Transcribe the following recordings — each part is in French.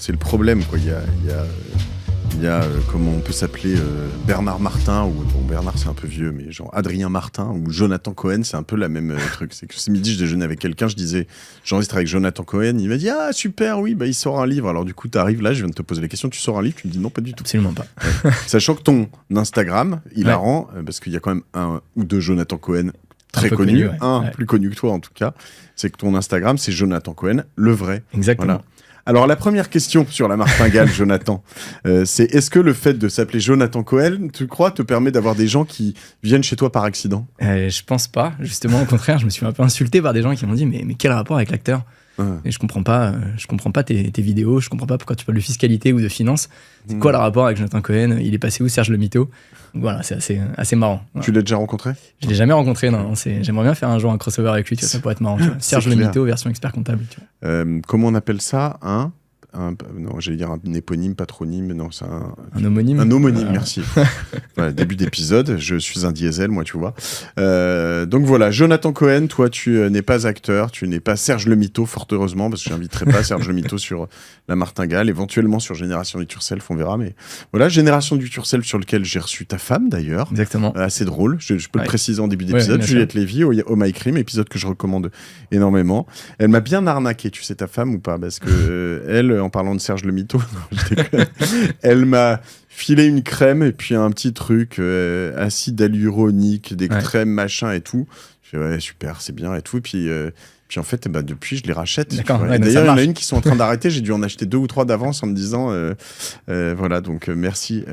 C'est le problème, quoi. Il y a comment on peut s'appeler Bernard Martin, ou bon, Bernard c'est un peu vieux, mais genre Adrien Martin ou Jonathan Cohen, c'est un peu la même truc. C'est que ce midi, je déjeunais avec quelqu'un, je disais, j'enregistre avec Jonathan Cohen, il m'a dit, ah super, oui, bah il sort un livre. Alors du coup, t'arrives là, je viens de te poser la question, tu sors un livre, tu me dis non, pas du tout. Absolument pas. Ouais. Sachant que ton Instagram, il la rend, parce qu'il y a quand même un ou deux Jonathan Cohen très connus, plus connu que toi en tout cas, c'est que ton Instagram, c'est Jonathan Cohen, le vrai. Exactement. Voilà. Alors, la première question sur la martingale, Jonathan, c'est est-ce que le fait de s'appeler Jonathan Cohen, tu crois, te permet d'avoir des gens qui viennent chez toi par accident ? Je pense pas. Justement, au contraire, je me suis un peu insulté par des gens qui m'ont dit mais quel rapport avec l'acteur ? Et je comprends pas tes vidéos, je comprends pas pourquoi tu parles de fiscalité ou de finance. C'est quoi le rapport avec Jonathan Cohen ? Il est passé où, Serge Le Mito ? Donc voilà, c'est assez marrant. Voilà. Tu l'as déjà rencontré ? Je l'ai jamais rencontré, non. J'aimerais bien faire un jour un crossover avec lui, tu vois, ça pourrait être marrant. Tu vois. Serge Le Mito, version expert comptable. Tu vois. Comment on appelle ça ? Non, j'allais dire un éponyme, patronyme, non, c'est un homonyme. Un homonyme, merci. Voilà, début d'épisode, je suis un diesel, moi, tu vois. Donc voilà, Jonathan Cohen, toi, tu n'es pas acteur, tu n'es pas Serge Le Mito, fort heureusement, parce que je n'inviterai pas Serge Le Mito sur la martingale, éventuellement sur Génération du Turself, on verra, mais voilà, Génération du Turself sur lequel j'ai reçu ta femme, d'ailleurs. Exactement. Assez drôle, je peux le préciser en début d'épisode, Juliette Lévy, au My Crime, épisode que je recommande énormément. Elle m'a bien arnaqué, tu sais, ta femme ou pas ? Parce que elle, en parlant de Serge Le Mito, elle m'a filé une crème et puis un petit truc acide hyaluronique, des crèmes machin et tout. Je fais ouais super, c'est bien et tout. Et puis en fait, depuis je les rachète. D'ailleurs, il y en a une qui sont en train d'arrêter. J'ai dû en acheter 2 ou 3 d'avance en me disant voilà. Donc merci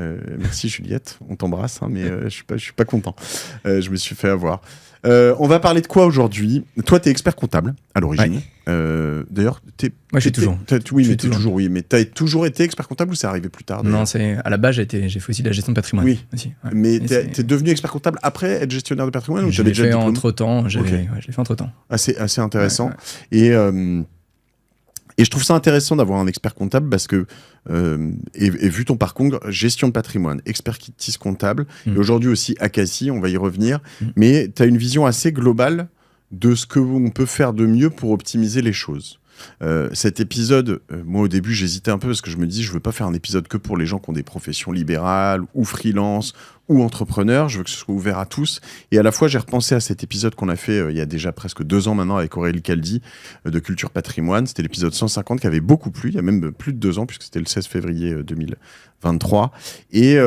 Juliette, on t'embrasse, hein, mais je suis pas content. Je me suis fait avoir. On va parler de quoi aujourd'hui ? Toi, t'es expert comptable à l'origine. Ouais. D'ailleurs, moi, je suis toujours. Oui, mais t'as toujours été expert comptable ou c'est arrivé plus tard ? Non, à la base, j'ai fait aussi de la gestion de patrimoine. Oui. Aussi, ouais. Mais t'es devenu expert comptable après être gestionnaire de patrimoine ou je l'ai fait entre-temps. Je l'ai fait entre-temps. Assez intéressant. Ouais. Et je trouve ça intéressant d'avoir un expert comptable parce que, et vu ton parcours, gestion de patrimoine, expertise comptable, et aujourd'hui aussi Akassi, on va y revenir, mais tu as une vision assez globale de ce qu'on peut faire de mieux pour optimiser les choses. Cet épisode, moi au début j'hésitais un peu parce que je me dis je veux pas faire un épisode que pour les gens qui ont des professions libérales ou freelance ou entrepreneurs, je veux que ce soit ouvert à tous. Et à la fois j'ai repensé à cet épisode qu'on a fait il y a déjà presque 2 ans maintenant avec Aurélie Caldi de Culture Patrimoine. C'était l'épisode 150 qui avait beaucoup plu, il y a même plus de 2 ans puisque c'était le 16 février 2023. Et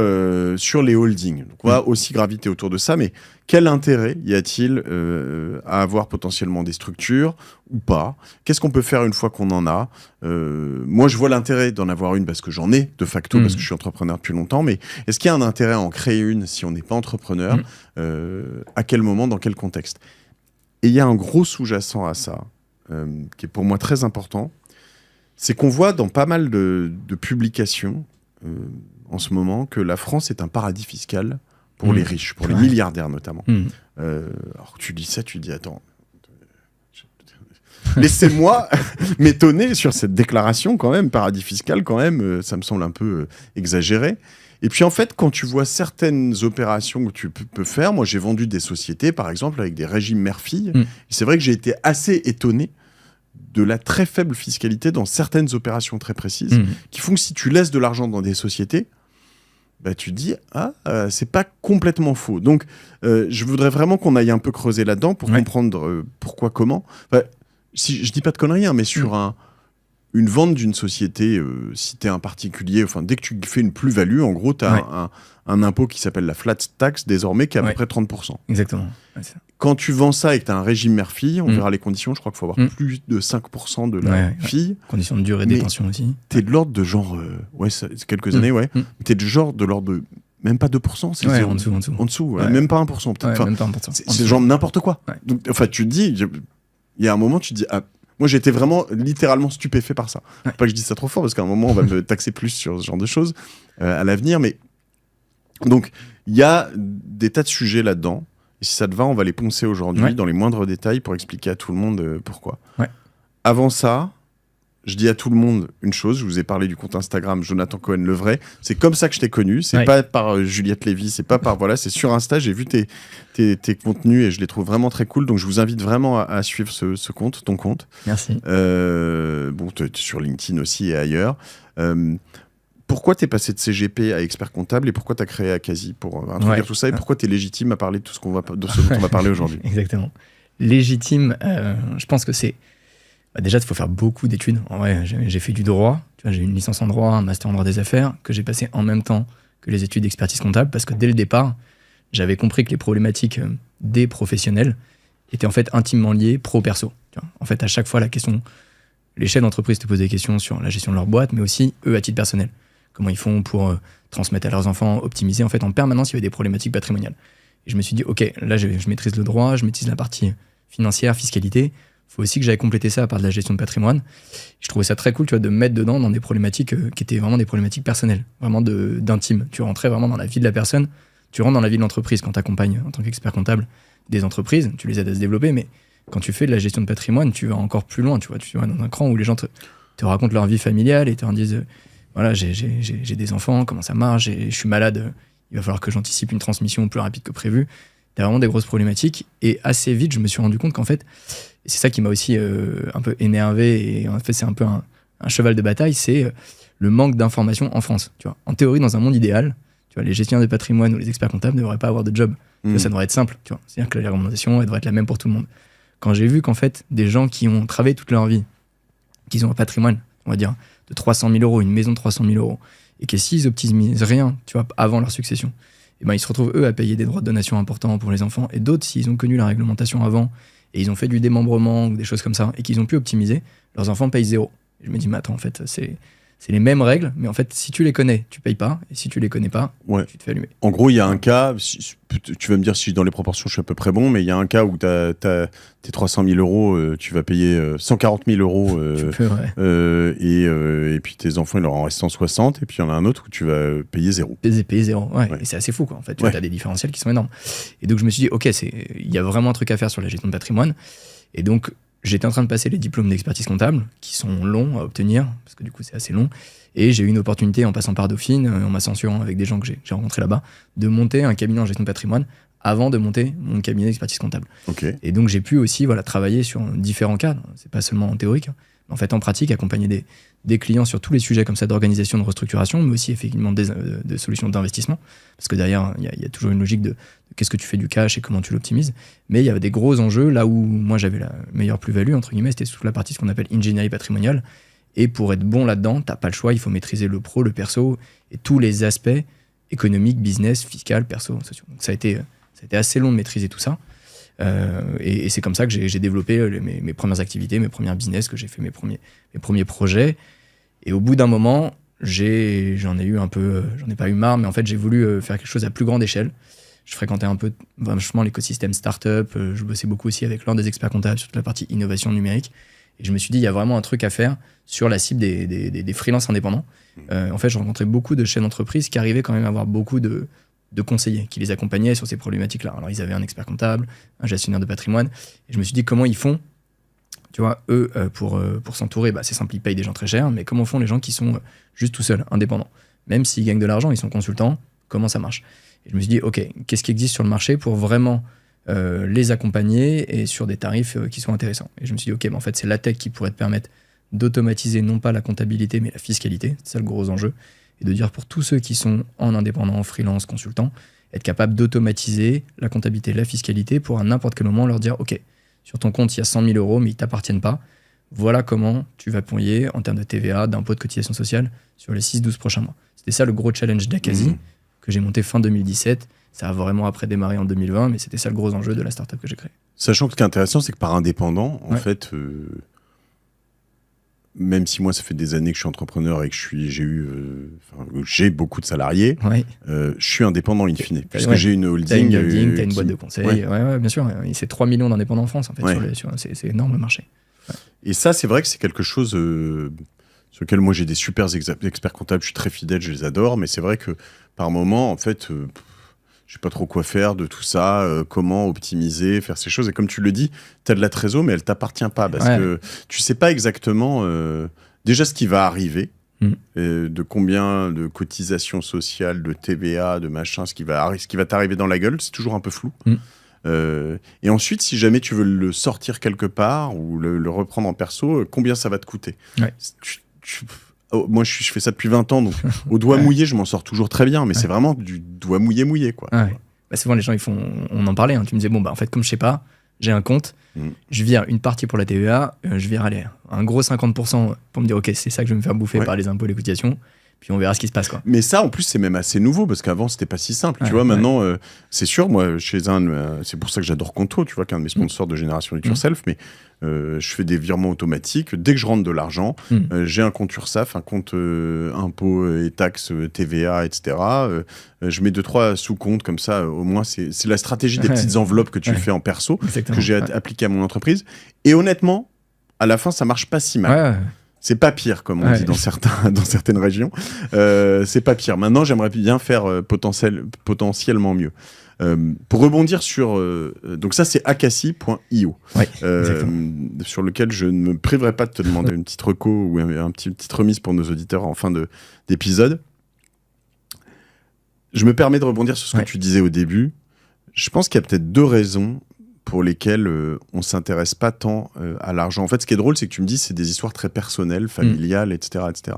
sur les holdings. Donc on va aussi graviter autour de ça, mais quel intérêt y a-t-il à avoir potentiellement des structures ou pas ? Qu'est-ce qu'on peut faire une fois qu'on en a ? Moi, je vois l'intérêt d'en avoir une parce que j'en ai de facto, parce que je suis entrepreneur depuis longtemps, mais est-ce qu'il y a un intérêt à en créer une si on n'est pas entrepreneur ? À quel moment, dans quel contexte ? Et il y a un gros sous-jacent à ça, qui est pour moi très important, c'est qu'on voit dans pas mal de publications en ce moment que la France est un paradis fiscal pour les riches, pour les milliardaires notamment. Alors tu dis ça, tu dis attends, laissez-moi m'étonner sur cette déclaration quand même, paradis fiscal quand même, ça me semble un peu exagéré. Et puis en fait, quand tu vois certaines opérations que tu peux faire, moi j'ai vendu des sociétés par exemple avec des régimes mère-fille, et c'est vrai que j'ai été assez étonné de la très faible fiscalité dans certaines opérations très précises, qui font que si tu laisses de l'argent dans des sociétés, tu te dis, c'est pas complètement faux. Donc, je voudrais vraiment qu'on aille un peu creuser là-dedans pour comprendre pourquoi, comment. Si je dis pas de conneries, hein, mais sur une vente d'une société, si tu es un particulier, dès que tu fais une plus-value, en gros, tu as un impôt qui s'appelle la flat tax, désormais, qui est à peu près 30%. Exactement. Quand tu vends ça et que tu as un régime mère-fille, on verra les conditions, je crois qu'il faut avoir plus de 5% de la fille. Conditions de durée des pensions aussi. Tu es de l'ordre de genre... c'est quelques années, tu es de genre de l'ordre de... Même pas 2%, c'est en dessous. En dessous, même pas 1%. Peut-être. Même pas 1%. C'est genre n'importe quoi. Donc, tu te dis... Il y a un moment, tu te dis... moi, j'étais vraiment littéralement stupéfait par ça. Faut pas que je dise ça trop fort, parce qu'à un moment, on va me taxer plus sur ce genre de choses à l'avenir. Mais donc, il y a des tas de sujets là-dedans. Et si ça te va, on va les poncer aujourd'hui dans les moindres détails pour expliquer à tout le monde pourquoi. Avant ça, je dis à tout le monde une chose, je vous ai parlé du compte Instagram Jonathan Cohen le vrai, c'est comme ça que je t'ai connu, c'est pas par Juliette Lévy, c'est pas par voilà, c'est sur Insta, j'ai vu tes contenus et je les trouve vraiment très cool, donc je vous invite vraiment à suivre ce compte, ton compte. Merci. Bon, sur LinkedIn aussi et ailleurs. Pourquoi t'es passé de CGP à expert comptable et pourquoi t'as créé Akazi pour introduire tout ça et pourquoi t'es légitime à parler de ce dont on va parler aujourd'hui? Exactement. Légitime, je pense que c'est... déjà, il faut faire beaucoup d'études. En vrai, j'ai fait du droit. Tu vois, j'ai une licence en droit, un master en droit des affaires que j'ai passé en même temps que les études d'expertise comptable parce que dès le départ, j'avais compris que les problématiques des professionnels étaient en fait intimement liées pro-perso. En fait, à chaque fois, la question... Les chefs d'entreprise te posent des questions sur la gestion de leur boîte, mais aussi eux à titre personnel. Comment ils font pour transmettre à leurs enfants, optimiser. En fait, en permanence, il y avait des problématiques patrimoniales. Et je me suis dit, OK, là, je maîtrise le droit, je maîtrise la partie financière, fiscalité. Il faut aussi que j'aille compléter ça par de la gestion de patrimoine. Je trouvais ça très cool, tu vois, de me mettre dedans dans des problématiques qui étaient vraiment des problématiques personnelles, vraiment d'intime. Tu rentrais vraiment dans la vie de la personne, tu rentres dans la vie de l'entreprise quand tu accompagnes en tant qu'expert comptable des entreprises, tu les aides à se développer, mais quand tu fais de la gestion de patrimoine, tu vas encore plus loin, tu vas dans un cran où les gens te racontent leur vie familiale et te disent voilà, j'ai des enfants, comment ça marche, je suis malade, il va falloir que j'anticipe une transmission plus rapide que prévu. T'as vraiment des grosses problématiques. Et assez vite, je me suis rendu compte qu'en fait, et c'est ça qui m'a aussi un peu énervé, et en fait, c'est un peu un cheval de bataille, c'est le manque d'informations en France. Tu vois. En théorie, dans un monde idéal, tu vois, les gestionnaires de patrimoine ou les experts comptables ne devraient pas avoir de job. Ça devrait être simple. Tu vois. C'est-à-dire que la réglementation, elle devrait être la même pour tout le monde. Quand j'ai vu qu'en fait, des gens qui ont travaillé toute leur vie, qui ont un patrimoine, on va dire, de 300 000 euros, une maison de 300 000 euros, et que s'ils optimisent rien, tu vois, avant leur succession, et ben ils se retrouvent, eux, à payer des droits de donation importants pour les enfants, et d'autres, s'ils ont connu la réglementation avant, et ils ont fait du démembrement ou des choses comme ça, et qu'ils ont pu optimiser, leurs enfants payent 0. Et je me dis, mais attends, en fait, c'est les mêmes règles, mais en fait, si tu les connais, tu payes pas, et si tu les connais pas, tu te fais allumer. En gros, il y a un cas, tu vas me dire si dans les proportions je suis à peu près bon, mais il y a un cas où t'as tes 300 000 euros, tu vas payer 140 000 euros, et puis tes enfants, il leur en reste 160, et puis il y en a un autre où tu vas payer 0. Payer 0, et c'est assez fou, quoi, en fait. Tu as des différentiels qui sont énormes. Et donc, je me suis dit, OK, il y a vraiment un truc à faire sur la gestion de patrimoine. Et donc, j'étais en train de passer les diplômes d'expertise comptable, qui sont longs à obtenir, parce que du coup, c'est assez long. Et j'ai eu une opportunité, en passant par Dauphine, en m'ascensurant avec des gens que j'ai rencontrés là-bas, de monter un cabinet en gestion de patrimoine avant de monter mon cabinet d'expertise comptable. Et donc, j'ai pu aussi travailler sur différents cadres. C'est pas seulement en théorique, mais en fait, en pratique, accompagner des clients sur tous les sujets comme ça d'organisation, de restructuration, mais aussi effectivement de solutions d'investissement. Parce que derrière, il y a toujours une logique de qu'est-ce que tu fais du cash et comment tu l'optimises. Mais il y avait des gros enjeux. Là où moi, j'avais la meilleure plus-value, entre guillemets, c'était toute la partie ce qu'on appelle ingénierie patrimoniale. Et pour être bon là-dedans, t'as pas le choix, il faut maîtriser le pro, le perso et tous les aspects économiques, business, fiscal, perso, sociaux. Donc ça a été assez long de maîtriser tout ça. Et c'est comme ça que j'ai développé mes premières activités, mes premiers business, que j'ai fait mes premiers projets. Et au bout d'un moment, j'en ai pas eu marre, mais en fait, j'ai voulu faire quelque chose à plus grande échelle. Je fréquentais un peu vachement l'écosystème startup. Je bossais beaucoup aussi avec l'un des experts comptables sur toute la partie innovation numérique. Et je me suis dit, il y a vraiment un truc à faire sur la cible des freelances indépendants. En fait, je rencontrais beaucoup de chefs d'entreprise qui arrivaient quand même à avoir beaucoup de conseillers qui les accompagnaient sur ces problématiques-là. Alors, ils avaient un expert comptable, un gestionnaire de patrimoine. Et je me suis dit, comment ils font, tu vois, eux, pour s'entourer, c'est simple, ils payent des gens très chers, mais comment font les gens qui sont juste tout seuls, indépendants? Même s'ils gagnent de l'argent, ils sont consultants, comment ça marche? Et je me suis dit, OK, qu'est-ce qui existe sur le marché pour vraiment les accompagner et sur des tarifs qui sont intéressants? Et je me suis dit, OK, en fait, c'est la tech qui pourrait te permettre d'automatiser non pas la comptabilité, mais la fiscalité. C'est ça le gros enjeu. Et de dire pour tous ceux qui sont en indépendant, freelance, consultant, être capable d'automatiser la comptabilité, la fiscalité pour à n'importe quel moment leur dire, OK, sur ton compte, il y a 100 000 euros, mais ils ne t'appartiennent pas. Voilà comment tu vas payer en termes de TVA, d'impôt de cotisation sociale sur les 6-12 prochains mois. C'était ça le gros challenge d'Akazi que j'ai monté fin 2017. Ça a vraiment après démarré en 2020, mais c'était ça le gros enjeu de la startup que j'ai créée. Sachant que ce qui est intéressant, c'est que par indépendant, en fait, même si moi, ça fait des années que je suis entrepreneur et que j'ai beaucoup de salariés, je suis indépendant in fine, puisque j'ai une holding. T'as une holding, t'as une boîte de conseil. Bien sûr. C'est 3 millions d'indépendants en France, en fait. C'est énorme le marché. Et ça, c'est vrai que c'est quelque chose sur lequel moi, j'ai des super experts comptables, je suis très fidèle, je les adore, mais c'est vrai que par moment, en fait, je sais pas trop quoi faire de tout ça, comment optimiser, faire ces choses. Et comme tu le dis, tu as de la trésor, mais elle t'appartient pas, parce que tu sais pas exactement déjà ce qui va arriver, de combien de cotisations sociales, de TVA, de machin, ce qui va t'arriver dans la gueule, c'est toujours un peu flou. Et ensuite, si jamais tu veux le sortir quelque part ou le reprendre en perso, combien ça va te coûter? Moi, je fais ça depuis 20 ans, donc au doigt mouillé, je m'en sors toujours très bien, mais c'est vraiment du doigt mouillé, quoi. Bah, souvent, les gens, on en parlait, hein, tu me disais, bon, bah, en fait, comme je sais pas, j'ai un compte, je vire une partie pour la TVA, je vire un gros 50% pour me dire, ok, c'est ça que je vais me faire bouffer par les impôts et les cotisations, puis on verra ce qui se passe, quoi. Mais ça, en plus, c'est même assez nouveau, parce qu'avant, c'était pas si simple. Tu vois, maintenant, c'est sûr, moi, c'est pour ça que j'adore Conto, tu vois, qu'un de mes sponsors de Génération Do It Yourself, mais je fais des virements automatiques. Dès que je rentre de l'argent, j'ai un compte URSSAF, un compte impôts et taxes, TVA, etc. Je mets 2-3 sous-comptes comme ça. Au moins, c'est la stratégie des petites enveloppes que tu fais en perso, que j'ai appliqué à mon entreprise. Et honnêtement, à la fin, ça marche pas si mal. C'est pas pire, comme on dit dans certaines régions. C'est pas pire. Maintenant, j'aimerais bien faire potentiellement mieux. Pour rebondir sur... donc ça, c'est akassi.io, sur lequel je ne me priverai pas de te demander une petite reco ou une petite remise pour nos auditeurs en fin d'épisode. Je me permets de rebondir sur ce que tu disais au début. Je pense qu'il y a peut-être 2 raisons pour lesquelles on ne s'intéresse pas tant à l'argent. En fait, ce qui est drôle, c'est que tu me dis c'est des histoires très personnelles, familiales, etc., etc.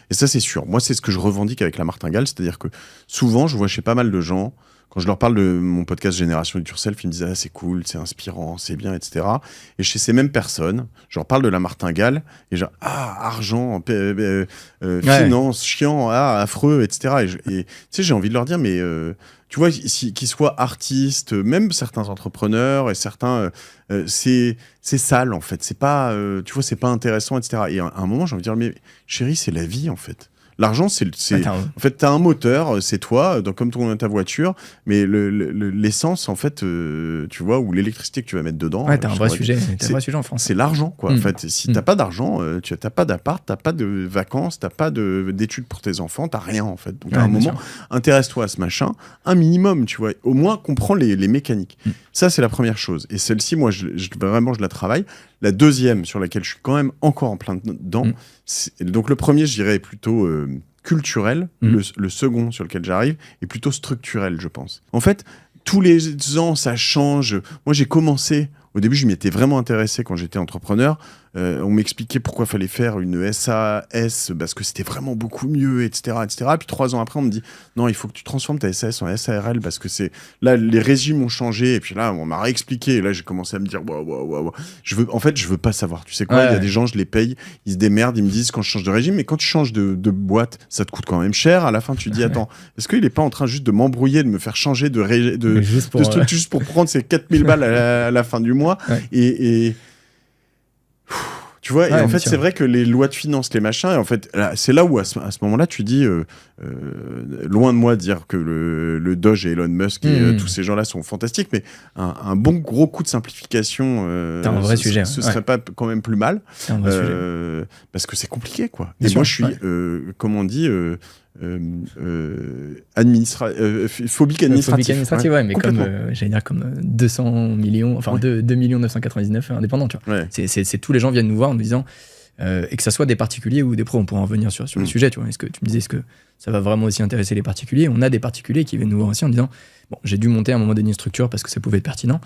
Et ça, c'est sûr. Moi, c'est ce que je revendique avec la martingale, c'est-à-dire que souvent, je vois chez pas mal de gens, quand je leur parle de mon podcast Génération Do It Yourself, ils me disent « Ah, c'est cool, c'est inspirant, c'est bien, etc. » Et chez ces mêmes personnes, je leur parle de la martingale, et genre « Ah, argent, finance, chiant, affreux, etc. » Et tu sais, j'ai envie de leur dire « Mais... tu vois, qu'ils soient artistes, même certains entrepreneurs et certains, c'est sale en fait. C'est pas, tu vois, c'est pas intéressant, etc. Et à un moment, j'ai envie de dire, mais chérie, c'est la vie en fait. L'argent, en fait, t'as un moteur, c'est toi, comme ta voiture, mais l'essence, en fait, tu vois, ou l'électricité que tu vas mettre dedans. T'as un vrai sujet en France. C'est l'argent, quoi. En fait, si t'as pas d'argent, t'as pas d'appart, t'as pas de vacances, t'as pas d'études pour tes enfants, t'as rien, en fait. Donc, à un moment, intéresse-toi à ce machin, un minimum, tu vois. Au moins, comprends les mécaniques. Ça, c'est la première chose. Et celle-ci, moi, vraiment, je la travaille. La deuxième, sur laquelle je suis quand même encore en plein dedans, donc le premier, je dirais, est plutôt culturel. Le second, sur lequel j'arrive, est plutôt structurel, je pense. En fait, tous les ans, ça change. Moi, j'ai commencé... Au début, je m'y étais vraiment intéressé quand j'étais entrepreneur. On m'expliquait pourquoi il fallait faire une SAS, parce que c'était vraiment beaucoup mieux, etc., etc. Puis 3 ans après, on me dit « Non, il faut que tu transformes ta SAS en SARL, parce que là, les régimes ont changé. » Et puis là, on m'a réexpliqué. Et là, j'ai commencé à me dire « Waouh. En fait, je veux pas savoir. Tu sais quoi, il y a des gens, je les paye, ils se démerdent, ils me disent quand je change de régime. Mais quand tu changes de boîte, ça te coûte quand même cher. À la fin, tu te dis « Attends, est-ce qu'il est pas en train juste de m'embrouiller, de me faire changer de structure juste pour prendre ces 4000 balles à la fin du mois ?» Et tu vois, et en fait, c'est vrai que les lois de finances, les machins, et en fait, c'est là où, à ce moment-là, tu dis, loin de moi dire que le Doge et Elon Musk et tous ces gens-là sont fantastiques, mais un bon gros coup de simplification, c'est un vrai sujet. Ce serait pas quand même plus mal, parce que c'est compliqué, quoi. Et moi, je suis, comme on dit, phobique administratif. Mais comme, j'allais dire, comme 200 millions, enfin 2 999 indépendants, tu vois. C'est tous les gens viennent nous voir en nous disant, et que ça soit des particuliers ou des pros, on pourra en revenir sur le sujet, tu vois. Tu me disais, est-ce que ça va vraiment aussi intéresser les particuliers? On a des particuliers qui viennent nous voir aussi en disant, bon, j'ai dû monter à un moment donné une structure parce que ça pouvait être pertinent.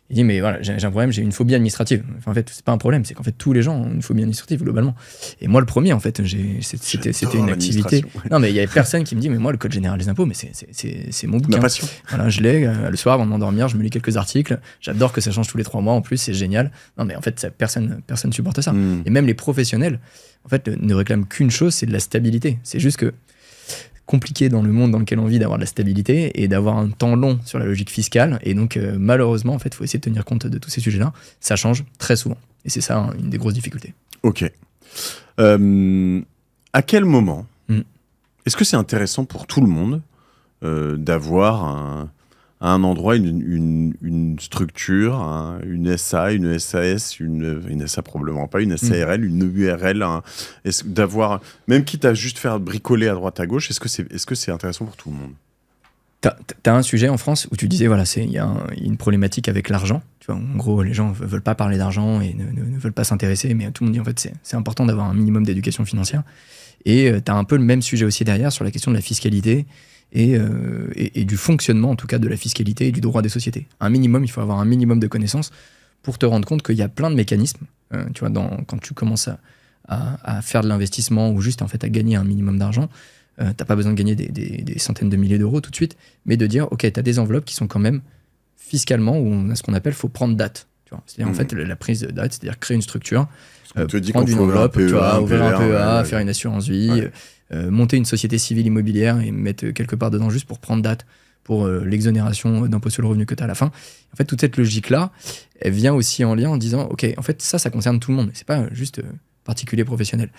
Il dit, mais voilà, j'ai un problème, j'ai une phobie administrative. Enfin, en fait, c'est pas un problème, c'est qu'en fait, tous les gens ont une phobie administrative, globalement. Et moi, le premier, en fait, c'était une activité. Non, mais il y avait personne qui me dit, mais moi, le code général des impôts, mais c'est mon bouquin. Ma passion. Voilà, je l'ai, le soir, avant de m'endormir, je me lis quelques articles. J'adore que ça change tous les 3 mois, en plus, c'est génial. Non, mais en fait, personne supporte ça. Et même les professionnels, en fait, ne réclament qu'une chose, c'est de la stabilité. C'est juste que compliqué dans le monde dans lequel on vit d'avoir de la stabilité et d'avoir un temps long sur la logique fiscale. Et donc, malheureusement, en fait, il faut essayer de tenir compte de tous ces sujets-là. Ça change très souvent. Et c'est ça, une des grosses difficultés. Ok. À quel moment est-ce que c'est intéressant pour tout le monde d'avoir à un endroit une structure, une SA, une SAS, une SA probablement pas, une SARL, une URL, d'avoir, même quitte à juste faire bricoler à droite à gauche, est-ce que c'est intéressant pour tout le monde? T'as un sujet en France où tu disais, voilà, il y a une problématique avec l'argent. Tu vois, en gros, les gens ne veulent pas parler d'argent et ne veulent pas s'intéresser, mais tout le monde dit, en fait, c'est important d'avoir un minimum d'éducation financière. Et t'as un peu le même sujet aussi derrière sur la question de la fiscalité et du fonctionnement, en tout cas, de la fiscalité et du droit des sociétés. Un minimum, il faut avoir un minimum de connaissances pour te rendre compte qu'il y a plein de mécanismes. Tu vois, quand tu commences à faire de l'investissement ou juste, en fait, à gagner un minimum d'argent, t'as pas besoin de gagner des centaines de milliers d'euros tout de suite, mais de dire, ok, t'as des enveloppes qui sont quand même fiscalement, où on a ce qu'on appelle, faut prendre date. Tu vois. C'est-à-dire, en fait, la prise de date, c'est-à-dire créer une structure, prendre une enveloppe, ouvrir un PEA, faire une assurance vie, monter une société civile immobilière et mettre quelque part dedans juste pour prendre date pour l'exonération d'impôt sur le revenu que tu as à la fin. En fait, toute cette logique-là, elle vient aussi en lien en disant, ok, en fait, ça concerne tout le monde. C'est pas juste particulier professionnel.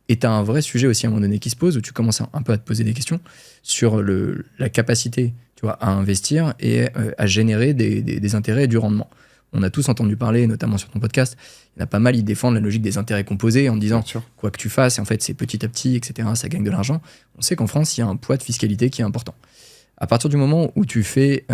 Et tu as un vrai sujet aussi à un moment donné qui se pose où tu commences un peu à te poser des questions sur la capacité, tu vois, à investir et à générer des intérêts et du rendement. On a tous entendu parler, notamment sur ton podcast, il y en a pas mal, ils défendent la logique des intérêts composés en disant quoi que tu fasses, et en fait c'est petit à petit, etc., ça gagne de l'argent. On sait qu'en France, il y a un poids de fiscalité qui est important. À partir du moment où tu fais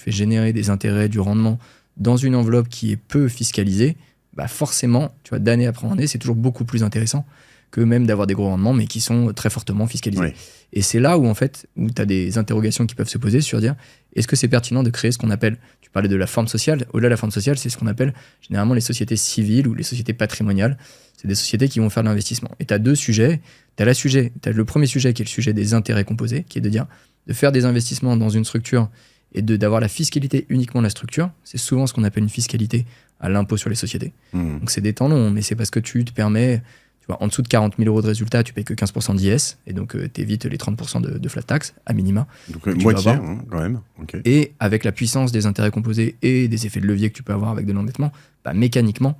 générer des intérêts, du rendement dans une enveloppe qui est peu fiscalisée, bah forcément, tu vois, d'année après année, c'est toujours beaucoup plus intéressant que même d'avoir des gros rendements, mais qui sont très fortement fiscalisés. Oui. Et c'est là où, en fait, où tu as des interrogations qui peuvent se poser sur dire, est-ce que c'est pertinent de créer ce qu'on appelle, tu parlais de la forme sociale, au-delà de la forme sociale, c'est ce qu'on appelle généralement les sociétés civiles ou les sociétés patrimoniales. C'est des sociétés qui vont faire de l'investissement. Et tu as deux sujets. Tu as le premier sujet qui est le sujet des intérêts composés, qui est de dire, de faire des investissements dans une structure et d'avoir la fiscalité uniquement de la structure. C'est souvent ce qu'on appelle une fiscalité à l'impôt sur les sociétés. Donc c'est des temps longs, mais c'est parce que tu te permets, tu vois, en dessous de 40 000 euros de résultat, tu payes que 15% d'IS, et donc tu évites les 30% de flat tax, à minima. Donc moitié, quand même. Okay. Et avec la puissance des intérêts composés et des effets de levier que tu peux avoir avec de l'endettement, bah, mécaniquement,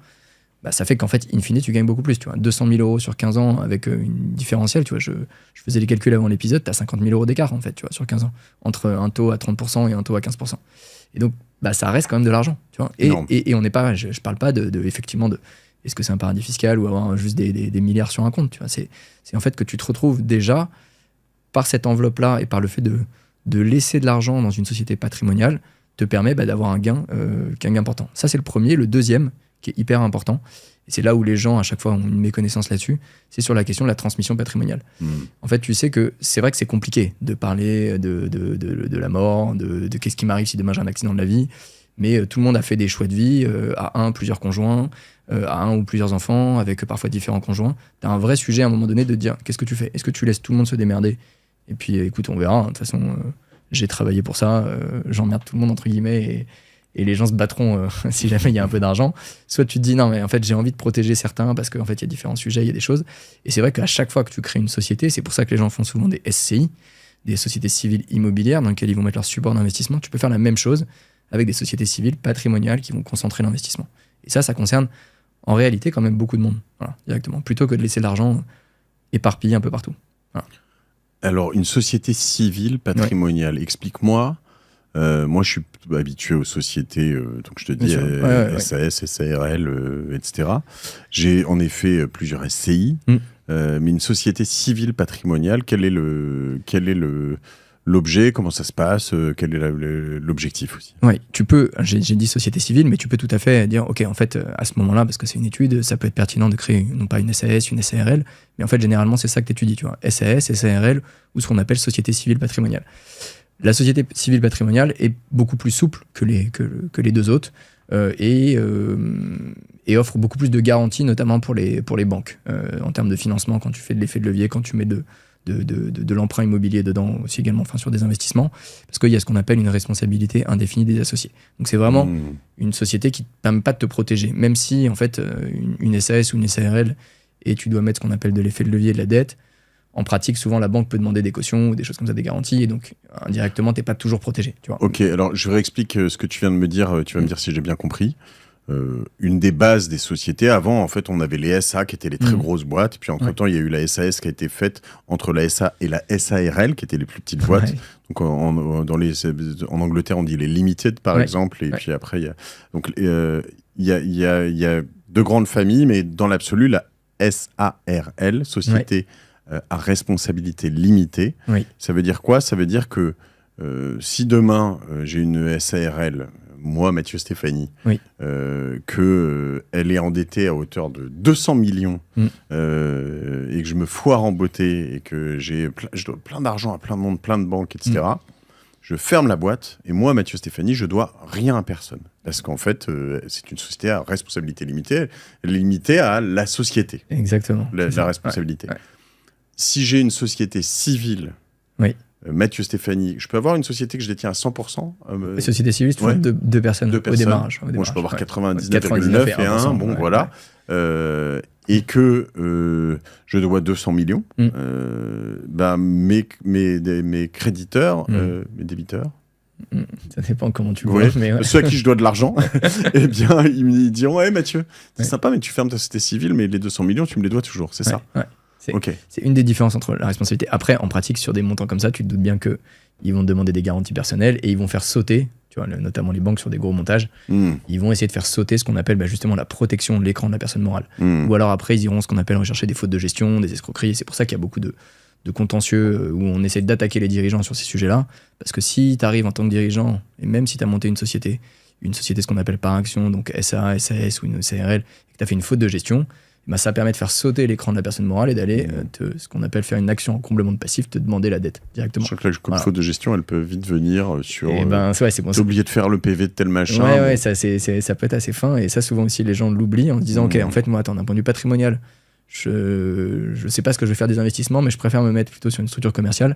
bah, ça fait qu'en fait, in fine, tu gagnes beaucoup plus. Tu vois, 200 000 euros sur 15 ans avec une différentielle, tu vois, je faisais les calculs avant l'épisode, tu as 50 000 euros d'écart, en fait, tu vois, sur 15 ans, entre un taux à 30% et un taux à 15%. Et donc, bah, ça reste quand même de l'argent, tu vois. Et on n'est pas, je parle pas effectivement de est-ce que c'est un paradis fiscal ou avoir juste des milliards sur un compte, tu vois. C'est en fait que tu te retrouves déjà par cette enveloppe-là et par le fait de laisser de l'argent dans une société patrimoniale te permet d'avoir un gain important. Ça, c'est le premier. Le deuxième, qui est hyper important, et c'est là où les gens à chaque fois ont une méconnaissance là-dessus, c'est sur la question de la transmission patrimoniale. En fait, tu sais que c'est vrai que c'est compliqué de parler de la mort, de qu'est-ce qui m'arrive si demain j'ai un accident de la vie, mais tout le monde a fait des choix de vie, à plusieurs conjoints, à un ou plusieurs enfants, avec parfois différents conjoints. Tu as un vrai sujet à un moment donné de te dire, qu'est-ce que tu fais ? Est-ce que tu laisses tout le monde se démerder ? Et puis écoute, on verra, de toute façon, j'ai travaillé pour ça, j'emmerde tout le monde, entre guillemets, et les gens se battront si jamais il y a un peu d'argent. Soit tu te dis, non, mais en fait, j'ai envie de protéger certains parce qu'en fait, il y a différents sujets, il y a des choses. Et c'est vrai qu'à chaque fois que tu crées une société, c'est pour ça que les gens font souvent des SCI, des sociétés civiles immobilières, dans lesquelles ils vont mettre leur support d'investissement. Tu peux faire la même chose avec des sociétés civiles patrimoniales qui vont concentrer l'investissement. Et ça concerne en réalité quand même beaucoup de monde, voilà, directement, plutôt que de laisser l'argent éparpillé un peu partout. Voilà. Alors, une société civile patrimoniale, explique-moi. Moi, je suis habitué aux sociétés, donc je te dis SAS, SARL, etc. J'ai en effet plusieurs SCI, mais une société civile patrimoniale, quel est l'objet, comment ça se passe, quel est l'objectif aussi? Oui, tu peux, j'ai dit société civile, mais tu peux tout à fait dire, ok, en fait, à ce moment-là, parce que c'est une étude, ça peut être pertinent de créer non pas une SAS, une SARL, mais en fait, généralement, c'est ça que tu étudies, tu vois, SAS, SARL, ou ce qu'on appelle société civile patrimoniale. La société civile patrimoniale est beaucoup plus souple que les deux autres et offre beaucoup plus de garanties, notamment pour les banques, en termes de financement, quand tu fais de l'effet de levier, quand tu mets de l'emprunt immobilier dedans aussi également, enfin sur des investissements, parce qu'il y a ce qu'on appelle une responsabilité indéfinie des associés. Donc c'est vraiment une société qui ne permet pas de te protéger, même si en fait une SAS ou une SARL, et tu dois mettre ce qu'on appelle de l'effet de levier de la dette. En pratique, souvent, la banque peut demander des cautions ou des choses comme ça, des garanties, et donc indirectement, tu n'es pas toujours protégé. Tu vois. Ok, alors je réexplique ce que tu viens de me dire, tu vas me dire si j'ai bien compris. Une des bases des sociétés, avant, en fait, on avait les SA qui étaient les très grosses boîtes, puis entre-temps, il y a eu la SAS qui a été faite entre la SA et la SARL, qui étaient les plus petites boîtes. Donc en Angleterre, on dit les limited, par exemple, et puis après, il y a deux grandes familles, mais dans l'absolu, la SARL, Société à responsabilité limitée. Oui. Ça veut dire quoi ? Ça veut dire que si demain j'ai une SARL, moi, Mathieu Stéphanie, oui. qu'elle est endettée à hauteur de 200 millions et que je me foire en beauté et que je dois plein d'argent à plein de monde, plein de banques, etc., je ferme la boîte et moi, Mathieu Stéphanie, je dois rien à personne. Parce qu'en fait, c'est une société à responsabilité limitée à la société. Exactement. La responsabilité. Ouais. Si j'ai une société civile, oui. Mathieu Stéphanie, je peux avoir une société que je détiens à 100%. Les sociétés civiles, c'est deux personnes au démarrage. Bon, je peux avoir 99,9 et 1, bon, voilà. Ouais. Et que je dois 200 millions, mes créditeurs, mes débiteurs, ça dépend comment tu vois. Mais ceux à qui je dois de l'argent, eh bien, ils me diront, ouais, Mathieu, c'est sympa, mais tu fermes ta société civile, mais les 200 millions, tu me les dois toujours, c'est ça. C'est une des différences entre la responsabilité. Après, en pratique, sur des montants comme ça, tu te doutes bien qu'ils vont te demander des garanties personnelles et ils vont faire sauter, tu vois, notamment les banques sur des gros montages, ils vont essayer de faire sauter ce qu'on appelle justement la protection de l'écran de la personne morale. Ou alors après, ils iront ce qu'on appelle rechercher des fautes de gestion, des escroqueries. C'est pour ça qu'il y a beaucoup de contentieux où on essaie d'attaquer les dirigeants sur ces sujets-là. Parce que si tu arrives en tant que dirigeant, et même si tu as monté une société ce qu'on appelle par action, donc SA, SAS ou une SARL, et que tu as fait une faute de gestion, ça permet de faire sauter l'écran de la personne morale et d'aller, ce qu'on appelle faire une action en comblement de passif, te demander la dette directement. Je crois que la faute de gestion, elle peut vite venir sur... c'est bon. T'as oublié de faire le PV de tel machin. Ouais, ça peut être assez fin. Et ça, souvent aussi, les gens l'oublient en se disant, OK, en fait, moi, d'un point de vue patrimonial, je sais pas ce que je vais faire des investissements, mais je préfère me mettre plutôt sur une structure commerciale.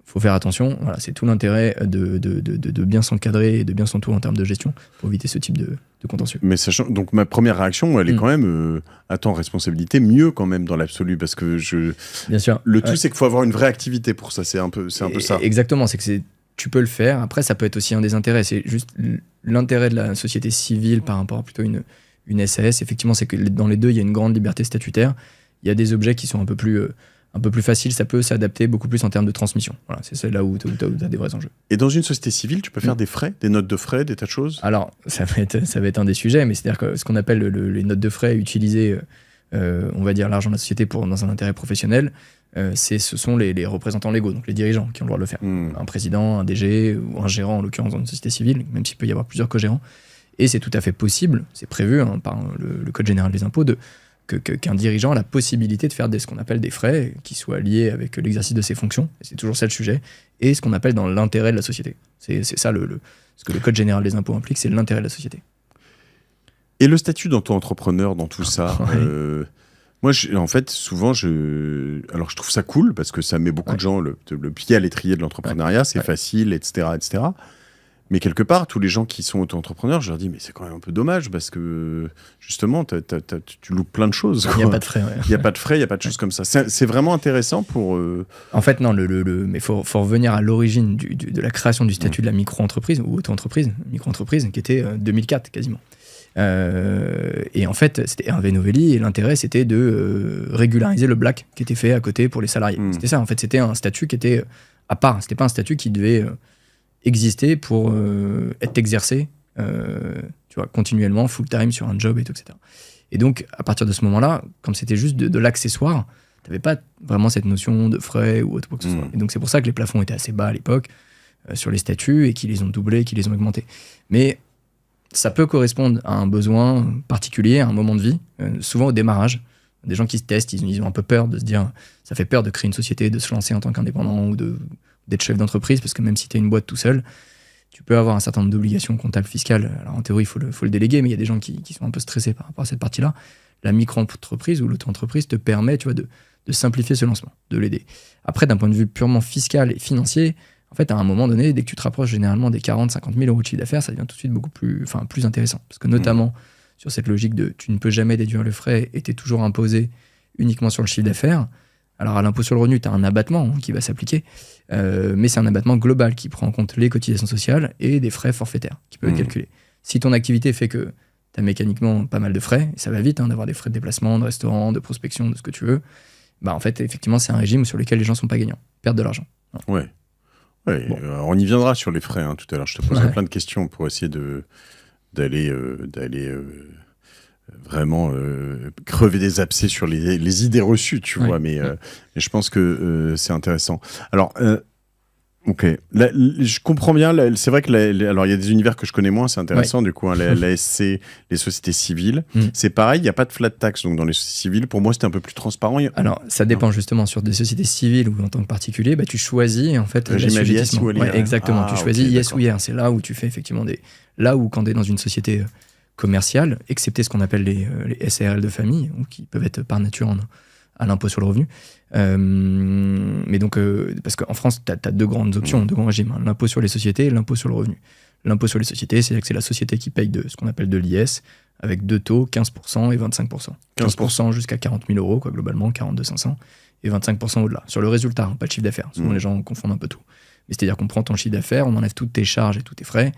Faut faire attention. Voilà, c'est tout l'intérêt de bien s'encadrer et de bien s'entourer en termes de gestion pour éviter ce type de contentieux. Mais sachant, donc ma première réaction, elle est quand même, responsabilité mieux quand même dans l'absolu, parce que bien sûr. Le tout, c'est qu'il faut avoir une vraie activité pour ça. C'est un peu ça. Exactement. C'est que tu peux le faire. Après, ça peut être aussi un des intérêts. C'est juste l'intérêt de la société civile par rapport à plutôt une SAS. Effectivement, c'est que dans les deux, il y a une grande liberté statutaire. Il y a des objets qui sont un peu plus facile, ça peut s'adapter beaucoup plus en termes de transmission. Voilà, c'est là où tu as des vrais enjeux. Et dans une société civile, tu peux faire des frais, des notes de frais, des tas de choses ? Alors, ça va être un des sujets, mais c'est-à-dire que ce qu'on appelle les notes de frais utilisées, on va dire l'argent de la société dans un intérêt professionnel, ce sont les représentants légaux, donc les dirigeants qui ont le droit de le faire. Un président, un DG ou un gérant, en l'occurrence dans une société civile, même s'il peut y avoir plusieurs co-gérants. Et c'est tout à fait possible, c'est prévu par le Code général des impôts, qu'un dirigeant a la possibilité de faire ce qu'on appelle des frais qui soient liés avec l'exercice de ses fonctions, et c'est toujours ça le sujet, et ce qu'on appelle dans l'intérêt de la société. C'est ça ce que le Code général des impôts implique, c'est l'intérêt de la société. Et le statut d'auto-entrepreneur dans tout ça, moi, en fait, souvent, alors je trouve ça cool, parce que ça met beaucoup de gens le pied à l'étrier de l'entrepreneuriat, c'est facile, etc., etc. Mais quelque part, tous les gens qui sont auto-entrepreneurs, je leur dis, mais c'est quand même un peu dommage parce que justement, tu loupes plein de choses. Il n'y a pas de frais. Il n'y a pas de frais, il n'y a pas de choses comme ça. C'est vraiment intéressant pour... En fait, non, mais faut revenir à l'origine de la création du statut de la micro-entreprise ou auto-entreprise, micro-entreprise, qui était 2004 quasiment. Et en fait, c'était Hervé Novelli, et l'intérêt, c'était de régulariser le black qui était fait à côté pour les salariés. C'était ça, en fait, c'était un statut qui était à part. C'était pas un statut qui devait... exister pour être exercé tu vois, continuellement, full-time sur un job et tout, etc. Et donc, à partir de ce moment-là, comme c'était juste de l'accessoire, tu n'avais pas vraiment cette notion de frais ou autre quoi que ce soit. Et donc, c'est pour ça que les plafonds étaient assez bas à l'époque sur les statuts et qu'ils les ont doublés, qu'ils les ont augmentés. Mais ça peut correspondre à un besoin particulier, à un moment de vie, souvent au démarrage. Des gens qui se testent, ils ont un peu peur de se dire, ça fait peur de créer une société, de se lancer en tant qu'indépendant ou d'être chef d'entreprise, parce que même si tu es une boîte tout seul, tu peux avoir un certain nombre d'obligations comptables, fiscales. Alors en théorie, il faut le déléguer, mais il y a des gens qui sont un peu stressés par rapport à cette partie-là. La micro-entreprise ou l'auto-entreprise te permet, tu vois, de simplifier ce lancement, de l'aider. Après, d'un point de vue purement fiscal et financier, en fait, à un moment donné, dès que tu te rapproches généralement des 40-50 000 euros de chiffre d'affaires, ça devient tout de suite beaucoup plus intéressant. Parce que notamment, sur cette logique de tu ne peux jamais déduire le frais et tu es toujours imposé uniquement sur le chiffre d'affaires. Alors, à l'impôt sur le revenu, tu as un abattement qui va s'appliquer, mais c'est un abattement global qui prend en compte les cotisations sociales et des frais forfaitaires qui peuvent être calculés. Si ton activité fait que tu as mécaniquement pas mal de frais, et ça va vite d'avoir des frais de déplacement, de restaurant, de prospection, de ce que tu veux, en fait, effectivement, c'est un régime sur lequel les gens ne sont pas gagnants, perdent de l'argent. Ouais. Bon. On y viendra sur les frais tout à l'heure. Je te poserai plein de questions pour essayer d'aller vraiment crever des abcès sur les idées reçues, tu vois, mais je pense que c'est intéressant. Alors, ok, là, je comprends bien. Là, c'est vrai que alors il y a des univers que je connais moins, c'est intéressant du coup. Hein, la SC, les sociétés civiles, c'est pareil. Il n'y a pas de flat tax donc dans les sociétés civiles. Pour moi, c'était un peu plus transparent. Alors ça dépend justement sur des sociétés civiles ou en tant que particulier, tu choisis en fait l'assujettissement. Exactement, tu choisis IS ou IR. C'est là où tu fais effectivement là où quand tu es dans une société commerciale, excepté ce qu'on appelle les SARL de famille, ou qui peuvent être par nature à l'impôt sur le revenu. Mais donc, parce qu'en France, tu as deux grandes options, deux grands régimes, hein, l'impôt sur les sociétés et l'impôt sur le revenu. L'impôt sur les sociétés, c'est-à-dire que c'est la société qui paye ce qu'on appelle de l'IS, avec deux taux, 15% et 25%. 15% jusqu'à 40 000 euros, quoi, globalement, 42 500, et 25% au-delà. Sur le résultat, hein, pas le chiffre d'affaires. Souvent, les gens confondent un peu tout. Mais c'est-à-dire qu'on prend ton chiffre d'affaires, on enlève toutes tes charges et tous tes frais,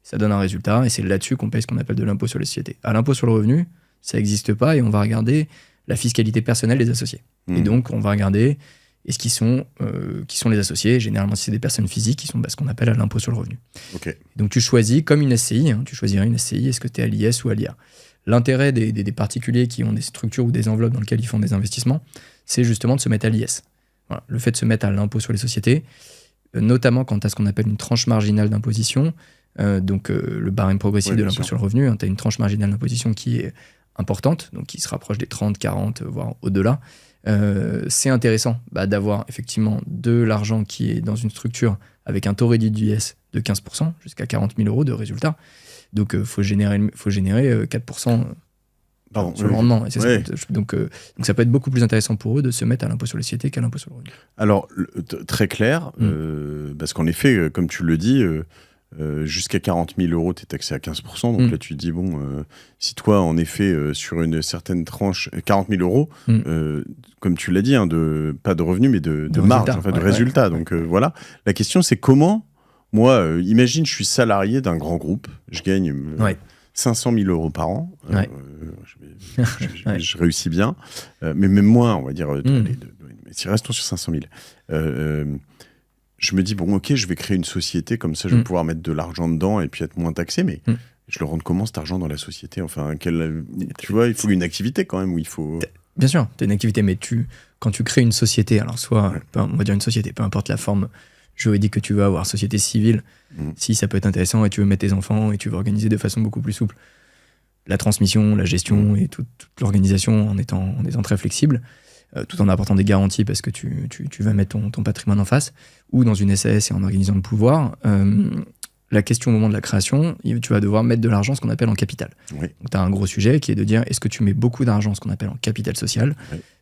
ça donne un résultat, et c'est là-dessus qu'on paye ce qu'on appelle de l'impôt sur les sociétés. À l'impôt sur le revenu, ça n'existe pas, et on va regarder la fiscalité personnelle des associés. Et donc, on va regarder qui sont les associés. Généralement, si c'est des personnes physiques, qui sont ce qu'on appelle à l'impôt sur le revenu. Okay. Donc, tu choisis comme une SCI. Tu choisirais une SCI, est-ce que tu es à l'IS ou à l'IA. L'intérêt des particuliers qui ont des structures ou des enveloppes dans lesquelles ils font des investissements, c'est justement de se mettre à l'IS. Voilà. Le fait de se mettre à l'impôt sur les sociétés, notamment quand tu as ce qu'on appelle une tranche marginale d'imposition, le barème progressif de l'impôt sur le revenu, tu as une tranche marginale d'imposition qui est importante, donc qui se rapproche des 30, 40, voire au-delà. C'est intéressant d'avoir effectivement de l'argent qui est dans une structure avec un taux réduit d'IS de 15% jusqu'à 40 000 euros de résultat. Donc, il faut générer 4% sur le rendement. Donc, ça peut être beaucoup plus intéressant pour eux de se mettre à l'impôt sur les sociétés qu'à l'impôt sur le revenu. Alors, très clair, parce qu'en effet, comme tu le dis, jusqu'à 40 000 euros, tu es taxé à 15%. Donc là, tu te dis, si toi, en effet, sur une certaine tranche, 40 000 euros, comme tu l'as dit, hein, pas de revenus, mais de marge, en fait, de résultats. Donc voilà. La question, c'est comment, moi, imagine, je suis salarié d'un grand groupe, je gagne 500 000 euros par an. Je réussis bien, mais même moins, on va dire. Si restons sur 500 000. Je me dis, ok, je vais créer une société, comme ça je vais pouvoir mettre de l'argent dedans et puis être moins taxé, mais je le rends comment cet argent dans la société? Enfin, tu vois, il faut une activité quand même où il faut... Bien sûr, tu as une activité, mais quand tu crées une société, alors soit, on va dire une société, peu importe la forme juridique que tu veux avoir, société civile, si ça peut être intéressant et tu veux mettre tes enfants et tu veux organiser de façon beaucoup plus souple la transmission, la gestion et toute l'organisation en étant très flexible, tout en apportant des garanties parce que tu vas mettre ton patrimoine en face, ou dans une SAS et en organisant le pouvoir, la question au moment de la création, tu vas devoir mettre de l'argent, ce qu'on appelle en capital. Donc tu as un gros sujet qui est de dire, est-ce que tu mets beaucoup d'argent, ce qu'on appelle en capital social,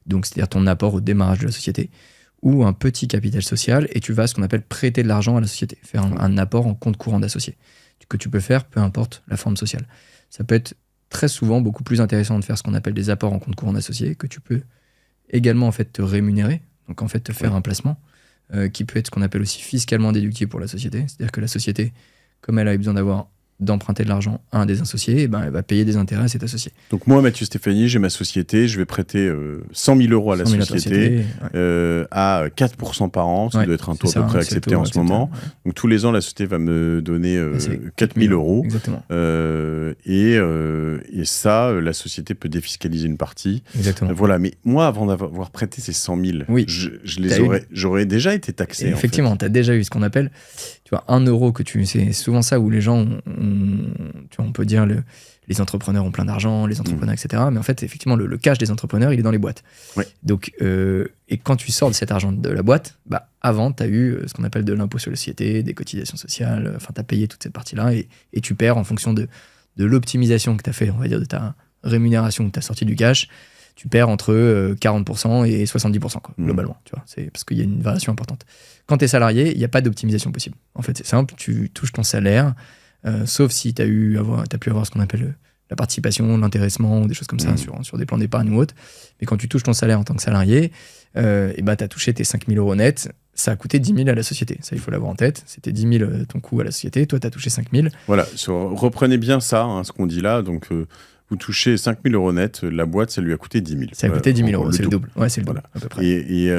donc c'est-à-dire ton apport au démarrage de la société, ou un petit capital social, et tu vas ce qu'on appelle prêter de l'argent à la société, faire un apport en compte courant d'associé, que tu peux faire, peu importe la forme sociale. Ça peut être très souvent beaucoup plus intéressant de faire ce qu'on appelle des apports en compte courant d'associé, que tu peux également en fait te rémunérer, donc en fait te faire un placement qui peut être ce qu'on appelle aussi fiscalement déductible pour la société, c'est-à-dire que la société, comme elle a besoin d'emprunter de l'argent à un des associés, elle va payer des intérêts à cet associé. Donc moi, Mathieu Stéphanie, j'ai ma société, je vais prêter 100 000 euros à la société à 4% par an, ça doit être un taux à peu près accepté en ce moment. Ouais. Donc tous les ans, la société va me donner 4 000 euros. Exactement. Et ça, la société peut défiscaliser une partie. Exactement. Voilà, mais moi, avant d'avoir prêté ces 100 000, j'aurais déjà été taxé. Effectivement, tu as déjà eu ce qu'on appelle, tu vois, 1 euro que c'est souvent ça où les gens on peut dire les entrepreneurs ont plein d'argent, les entrepreneurs, etc. Mais en fait, effectivement, le cash des entrepreneurs, il est dans les boîtes. Donc, et quand tu sors de cet argent de la boîte, avant, tu as eu ce qu'on appelle de l'impôt sur les sociétés, des cotisations sociales, enfin, tu as payé toute cette partie-là et tu perds en fonction de l'optimisation que tu as fait, on va dire, de ta rémunération que tu as sorti du cash. Tu perds entre 40% et 70%, globalement. Tu vois, c'est parce qu'il y a une variation importante. Quand tu es salarié, il n'y a pas d'optimisation possible. En fait, c'est simple, tu touches ton salaire, sauf si tu as pu avoir ce qu'on appelle la participation, l'intéressement, ou des choses comme ça sur des plans d'épargne ou autres. Mais quand tu touches ton salaire en tant que salarié, tu as touché tes 5 000 euros nets, ça a coûté 10 000 à la société. Ça, il faut l'avoir en tête. C'était 10 000 ton coût à la société, toi, tu as touché 5 000. Voilà, reprenez bien ça, ce qu'on dit là. Donc, vous touchez 5 000 euros net, la boîte, ça lui a coûté 10 000. Ça a coûté 10 000 euros, c'est le double. Ouais, c'est le double, à peu près. Et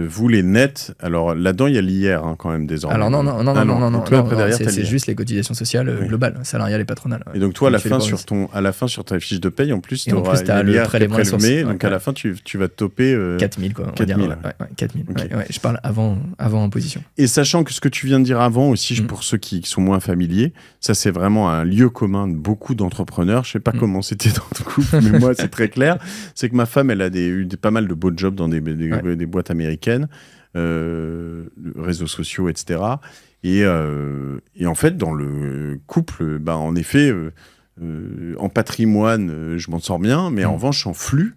vous, les nets, alors là-dedans, il y a l'IR quand même désormais. Alors non, derrière, c'est juste les cotisations sociales globales, salariales et patronales. Et donc toi, à la fin sur ta fiche de paye, en plus, tu auras l'IR prélevé, donc à la fin, tu vas toper 4 000, quoi. 4 000. 4 000. Okay. Je parle avant imposition. Et sachant que ce que tu viens de dire avant aussi, pour ceux qui sont moins familiers, ça c'est vraiment un lieu commun de beaucoup d'entrepreneurs. Je sais pas comment c'était dans ton couple, mais moi c'est très clair. C'est que ma femme, elle a eu pas mal de beaux jobs dans des boîtes américaines, réseaux sociaux, etc. Et en fait, dans le couple, en effet, en patrimoine, je m'en sors bien, mais en revanche, en flux,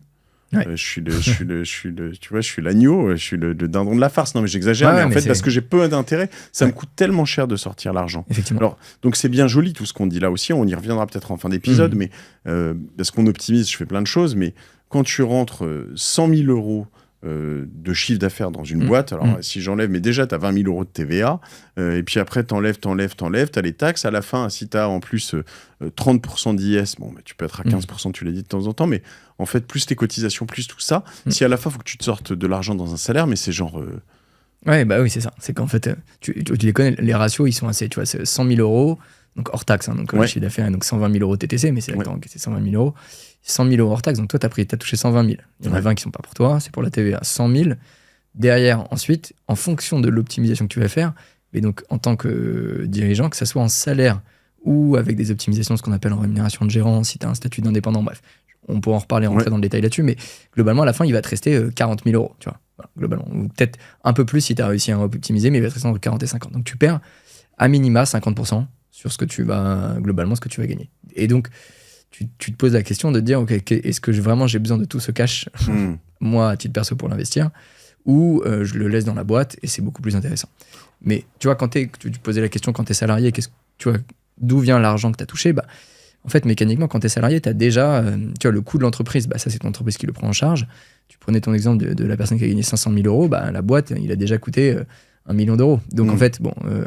je suis l'agneau, je suis le dindon de la farce. Non, mais j'exagère, mais en fait, parce que j'ai peu d'intérêt, ça me coûte tellement cher de sortir l'argent. Effectivement. Alors, donc c'est bien joli tout ce qu'on dit là aussi, on y reviendra peut-être en fin d'épisode, mais parce qu'on optimise, je fais plein de choses, mais quand tu rentres 100 000 euros de chiffre d'affaires dans une boîte, alors si j'enlève, mais déjà tu as 20 000 euros de TVA, et puis après t'enlèves, tu as les taxes, à la fin, si tu as en plus 30% d'IS, tu peux être à 15%, tu l'as dit de temps en temps, mais en fait, plus tes cotisations, plus tout ça, si à la fin, il faut que tu te sortes de l'argent dans un salaire, mais c'est genre... Ouais, oui, c'est ça. C'est qu'en fait, tu les connais, les ratios, ils sont assez, tu vois, c'est 100 000 euros, donc hors taxe, donc le chiffre d'affaires, donc 120 000 euros TTC, mais c'est là que c'est 120 000 euros. 100 000 euros hors taxe, donc toi, t'as touché 120 000. Il y en a 20 qui sont pas pour toi, c'est pour la TVA. 100 000. Derrière, ensuite, en fonction de l'optimisation que tu vas faire, mais donc en tant que dirigeant, que ça soit en salaire ou avec des optimisations, ce qu'on appelle en rémunération de gérant, si tu as un statut d'indépendant, bref, on pourra en reparler, rentrer dans le détail là-dessus, mais globalement, à la fin, il va te rester 40 000 euros, tu vois, voilà, globalement. Ou peut-être un peu plus si tu as réussi à optimiser, mais il va te rester entre 40 et 50. Donc tu perds à minima 50% sur ce que tu vas, globalement, ce que tu vas gagner. Et donc, tu te poses la question de te dire, ok, est-ce que vraiment j'ai besoin de tout ce cash, moi, à titre perso, pour l'investir, ou je le laisse dans la boîte et c'est beaucoup plus intéressant. Mais tu vois, quand tu te posais la question quand tu es salarié, tu vois, d'où vient l'argent que tu as touché, en fait, mécaniquement, quand tu es salarié, tu as déjà tu vois, le coût de l'entreprise, ça c'est ton entreprise qui le prend en charge. Tu prenais ton exemple de la personne qui a gagné 500 000 euros, la boîte, il a déjà coûté 1 million d'euros. Donc en fait,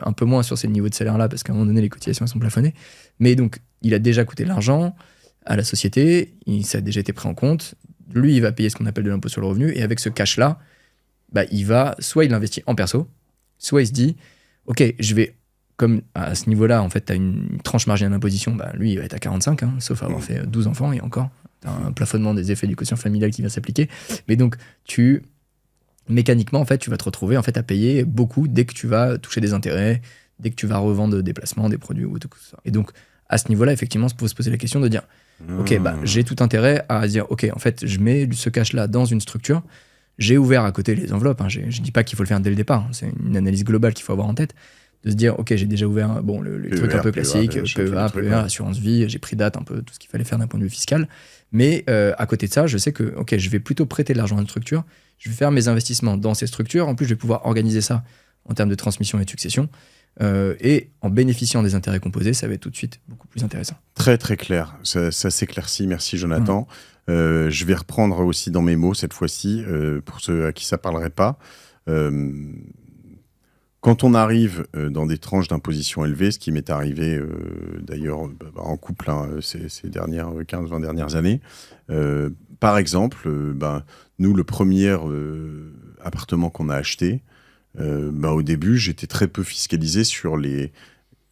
un peu moins sur ces niveaux de salaire-là, parce qu'à un moment donné, les cotisations elles sont plafonnées. Mais donc, il a déjà coûté de l'argent à la société, ça a déjà été pris en compte. Lui, il va payer ce qu'on appelle de l'impôt sur le revenu, et avec ce cash-là, soit il investit en perso, soit il se dit, ok, je vais, comme à ce niveau-là, en fait, tu as une tranche marginale d'imposition, lui, il va être à 45, sauf avoir fait 12 enfants, et encore, tu as un plafonnement des effets du quotient familial qui va s'appliquer. Mais donc, mécaniquement, en fait, tu vas te retrouver en fait, à payer beaucoup dès que tu vas toucher des intérêts, dès que tu vas revendre des placements, des produits ou tout ça. Et donc, à ce niveau-là, effectivement, il faut se poser la question de dire, ok, j'ai tout intérêt à dire, ok, en fait, je mets ce cash-là dans une structure. J'ai ouvert à côté les enveloppes. Je ne dis pas qu'il faut le faire dès le départ. C'est une analyse globale qu'il faut avoir en tête. De se dire, ok, j'ai déjà ouvert les trucs un peu classiques, PEA, assurance vie, j'ai pris date, un peu tout ce qu'il fallait faire d'un point de vue fiscal. Mais à côté de ça, je sais que ok, je vais plutôt prêter de l'argent à une structure. Je vais faire mes investissements dans ces structures. En plus, je vais pouvoir organiser ça en termes de transmission et de succession. Et en bénéficiant des intérêts composés, ça va être tout de suite beaucoup plus intéressant. Très très clair, ça s'éclaircit, merci Jonathan. Je vais reprendre aussi dans mes mots cette fois-ci, pour ceux à qui ça ne parlerait pas. Quand on arrive dans des tranches d'imposition élevées, ce qui m'est arrivé d'ailleurs en couple ces 15-20 dernières années, par exemple, nous, le premier appartement qu'on a acheté, au début, j'étais très peu fiscalisé sur les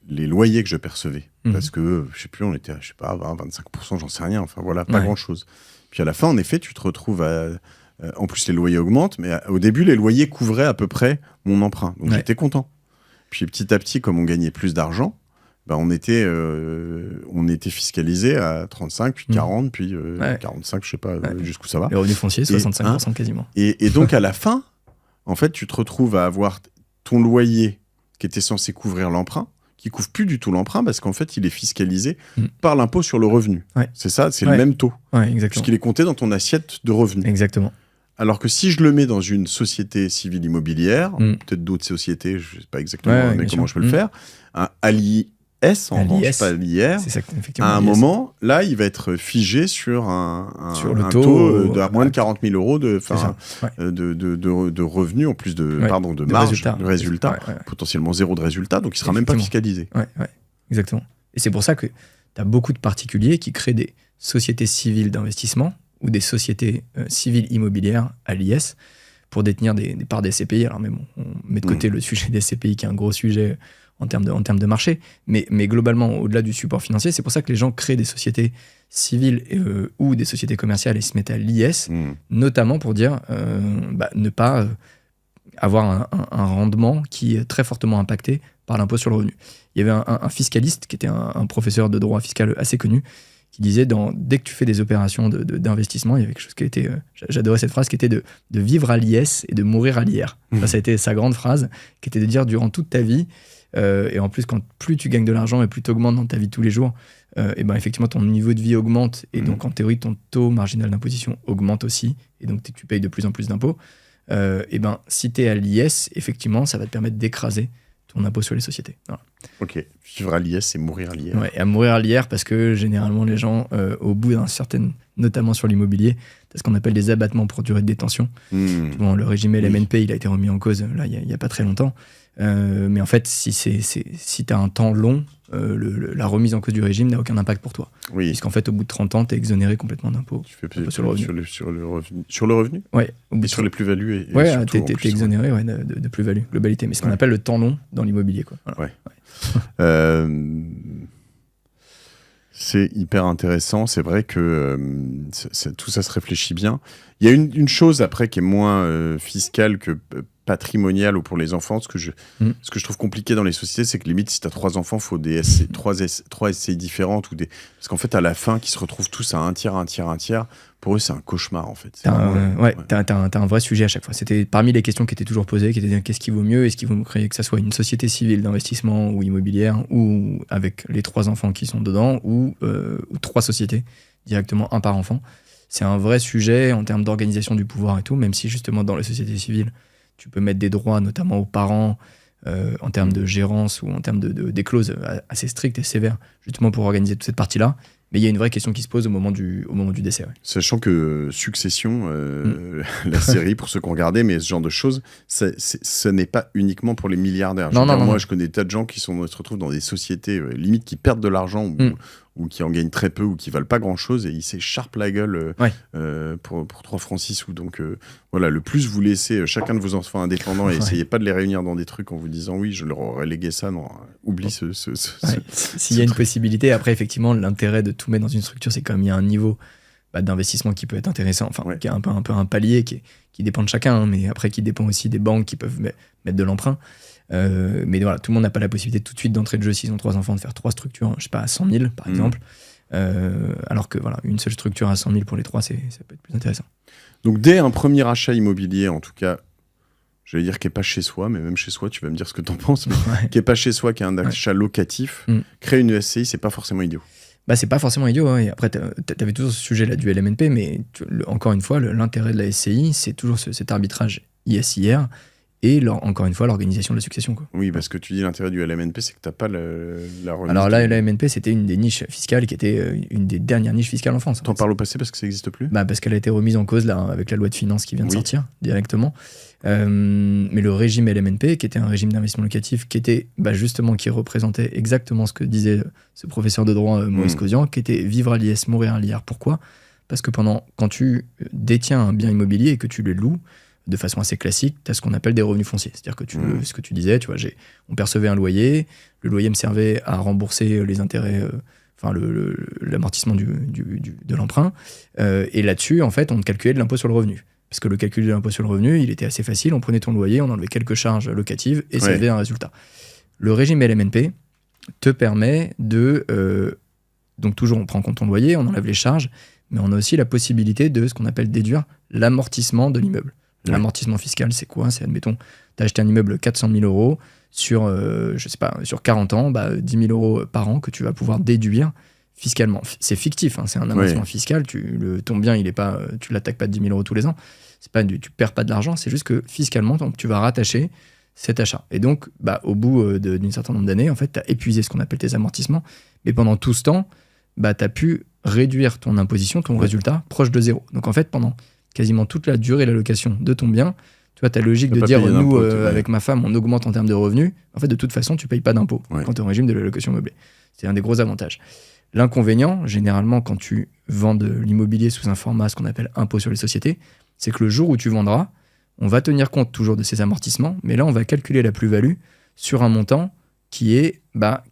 loyers que je percevais. Parce que, je sais plus, on était à 20-25%, j'en sais rien, enfin voilà, pas grand-chose. Puis à la fin, en effet, tu te retrouves en plus, les loyers augmentent, mais au début, les loyers couvraient à peu près mon emprunt. Donc j'étais content. Puis petit à petit, comme on gagnait plus d'argent, on était fiscalisé à 35, puis 40, puis 45, je sais pas jusqu'où ça va. Les revenus fonciers, 65% quasiment. Et donc à la fin, en fait, tu te retrouves à avoir ton loyer qui était censé couvrir l'emprunt, qui couvre plus du tout l'emprunt parce qu'en fait, il est fiscalisé par l'impôt sur le revenu. C'est ça, c'est le même taux. Puisqu'il est compté dans ton assiette de revenus. Exactement. Alors que si je le mets dans une société civile immobilière, peut-être d'autres sociétés, je ne sais pas exactement comment je peux le faire, à l'IS, en revanche, pas à l'IR, à un moment, là, il va être figé sur un taux de moins de 40 000 euros de revenus, en plus de marge, de résultat, potentiellement zéro de résultat, donc il ne sera même pas fiscalisé. Exactement. Et c'est pour ça que tu as beaucoup de particuliers qui créent sociétés civiles d'investissement ou des sociétés civiles immobilières à l'IS pour détenir des parts des SCPI. Alors, mais bon, on met de côté le sujet des SCPI qui est un gros sujet en termes de marché. Mais globalement, au-delà du support financier, c'est pour ça que les gens créent des sociétés civiles ou des sociétés commerciales et se mettent à l'IS, notamment pour dire ne pas avoir un rendement qui est très fortement impacté par l'impôt sur le revenu. Il y avait un fiscaliste qui était un professeur de droit fiscal assez connu qui disait dès que tu fais des opérations d'investissement, il y avait quelque chose qui était, j'adorais cette phrase, qui était de vivre à l'IS et de mourir à l'IR. Ça a été sa grande phrase, qui était de dire durant toute ta vie, et en plus, plus tu gagnes de l'argent et plus tu augmentes dans ta vie de tous les jours, effectivement, ton niveau de vie augmente et donc en théorie, ton taux marginal d'imposition augmente aussi et donc tu payes de plus en plus d'impôts. Si tu es à l'IS, effectivement, ça va te permettre d'écraser ton impôt sur les sociétés. Voilà. Ok, vivre à l'IS et mourir à l'IR. Ouais, et à mourir à l'IR parce que généralement les gens, au bout d'un certain, notamment sur l'immobilier, c'est ce qu'on appelle des abattements pour durée de détention. Bon, le régime LMNP, il a été remis en cause là il y a pas très longtemps. Mais en fait, si tu as un temps long, la remise en cause du régime n'a aucun impact pour toi. Oui. Puisqu'en fait, au bout de 30 ans, tu es exonéré complètement d'impôts. Tu fais payer sur le revenu. Sur le revenu. Ouais. Et sur les plus-values. Ouais, tu es exonéré de plus-value, globalité. Mais ce qu'on appelle le temps long dans l'immobilier. Quoi. Voilà. Ouais. C'est hyper intéressant. C'est vrai que tout ça se réfléchit bien. Il y a une chose après qui est moins fiscale que patrimoniale ou pour les enfants. Ce que je trouve compliqué dans les sociétés, c'est que limite, si tu as 3 enfants, il faut trois SCI différentes. Parce qu'en fait, à la fin, qu'ils se retrouvent tous à un tiers. Pour eux, c'est un cauchemar, en fait. T'as un vrai sujet à chaque fois. C'était parmi les questions qui étaient toujours posées, qui étaient de dire qu'est-ce qui vaut mieux? Est-ce qu'il vaut mieux créer que ça soit une société civile d'investissement ou immobilière, ou avec les 3 enfants qui sont dedans, ou 3 sociétés, directement, un par enfant? C'est un vrai sujet en termes d'organisation du pouvoir et tout, même si justement dans les sociétés civiles, tu peux mettre des droits, notamment aux parents, en termes de gérance ou en termes des clauses assez strictes et sévères, justement pour organiser toute cette partie-là. Mais il y a une vraie question qui se pose au moment du décès. Ouais. Sachant que Succession, la série, pour ceux qui ont regardé, mais ce genre de choses, ce n'est pas uniquement pour les milliardaires. Moi, je connais des tas de gens qui se retrouvent dans des sociétés limite qui perdent de l'argent ou qui en gagnent très peu ou qui valent pas grand-chose et ils s'écharpent la gueule pour 3 francs 6 sous. Donc voilà, le plus vous laissez chacun de vos enfants indépendants et essayez pas de les réunir dans des trucs en vous disant oui, je leur aurais légué ça. Non, oublie S'il y a une possibilité, après effectivement, l'intérêt de tout mettre dans une structure, c'est quand même il y a un niveau d'investissement qui peut être intéressant, qui est un peu un palier qui dépend de chacun, mais après qui dépend aussi des banques qui peuvent mettre de l'emprunt. Mais voilà, tout le monde n'a pas la possibilité tout de suite d'entrer de jeu s'ils ont 3 enfants, de faire 3 structures, je sais pas, à 100 000 par exemple. Alors que voilà, une seule structure à 100 000 pour les 3, ça peut être plus intéressant. Donc dès un premier achat immobilier, en tout cas, j'allais dire qui n'est pas chez soi, mais même chez soi, tu vas me dire ce que tu en penses, mais qui n'est pas chez soi, qui est un achat locatif, créer une SCI, c'est pas forcément idiot. C'est pas forcément idiot. Et après, tu avais toujours ce sujet-là du LMNP, mais encore une fois, l'intérêt de la SCI, c'est toujours cet arbitrage IS-IR et encore une fois, l'organisation de la succession. Quoi. Oui, parce que tu dis l'intérêt du LMNP, c'est que tu n'as pas la remise. Alors là, la LMNP, c'était une des niches fiscales qui était une des dernières niches fiscales en France. T'en parles au passé parce que ça n'existe plus ? Parce qu'elle a été remise en cause là, avec la loi de finances qui vient de sortir directement. Mais le régime LMNP, qui était un régime d'investissement locatif, qui était justement, qui représentait exactement ce que disait ce professeur de droit Maurice Causian, qui était vivre à l'IS, mourir à l'IR. Pourquoi ? Parce que quand tu détiens un bien immobilier et que tu le loues, de façon assez classique, tu as ce qu'on appelle des revenus fonciers. C'est-à-dire que ce que tu disais, tu vois, on percevait un loyer, le loyer me servait à rembourser les intérêts, l'amortissement de l'emprunt, et là-dessus, en fait, on calculait de l'impôt sur le revenu. Parce que le calcul de l'impôt sur le revenu, il était assez facile, on prenait ton loyer, on enlevait quelques charges locatives, et ça avait un résultat. Le régime LMNP te permet donc toujours, on prend en compte ton loyer, on enlève les charges, mais on a aussi la possibilité de ce qu'on appelle déduire l'amortissement de l'immeuble. L'amortissement fiscal, c'est quoi ? C'est, admettons, tu as acheté un immeuble 400 000 euros sur, sur 40 ans, 10 000 euros par an que tu vas pouvoir déduire fiscalement. C'est fictif, c'est un amortissement fiscal. Ton bien, tu ne l'attaques pas de 10 000 euros tous les ans. Tu ne perds pas de l'argent, c'est juste que fiscalement, donc, tu vas rattacher cet achat. Et donc, au bout d'un certain nombre d'années, en fait, tu as épuisé ce qu'on appelle tes amortissements. Mais pendant tout ce temps, tu as pu réduire ton imposition, ton résultat, proche de zéro. Donc, en fait, pendant quasiment toute la durée de la location de ton bien, tu vois, tu as la logique de dire, nous, avec ma femme, on augmente en termes de revenus. En fait, de toute façon, tu ne payes pas d'impôt quand tu es en régime de la location meublée. C'est un des gros avantages. L'inconvénient, généralement, quand tu vends de l'immobilier sous un format, ce qu'on appelle impôt sur les sociétés, c'est que le jour où tu vendras, on va tenir compte toujours de ces amortissements, mais là, on va calculer la plus-value sur un montant qui est,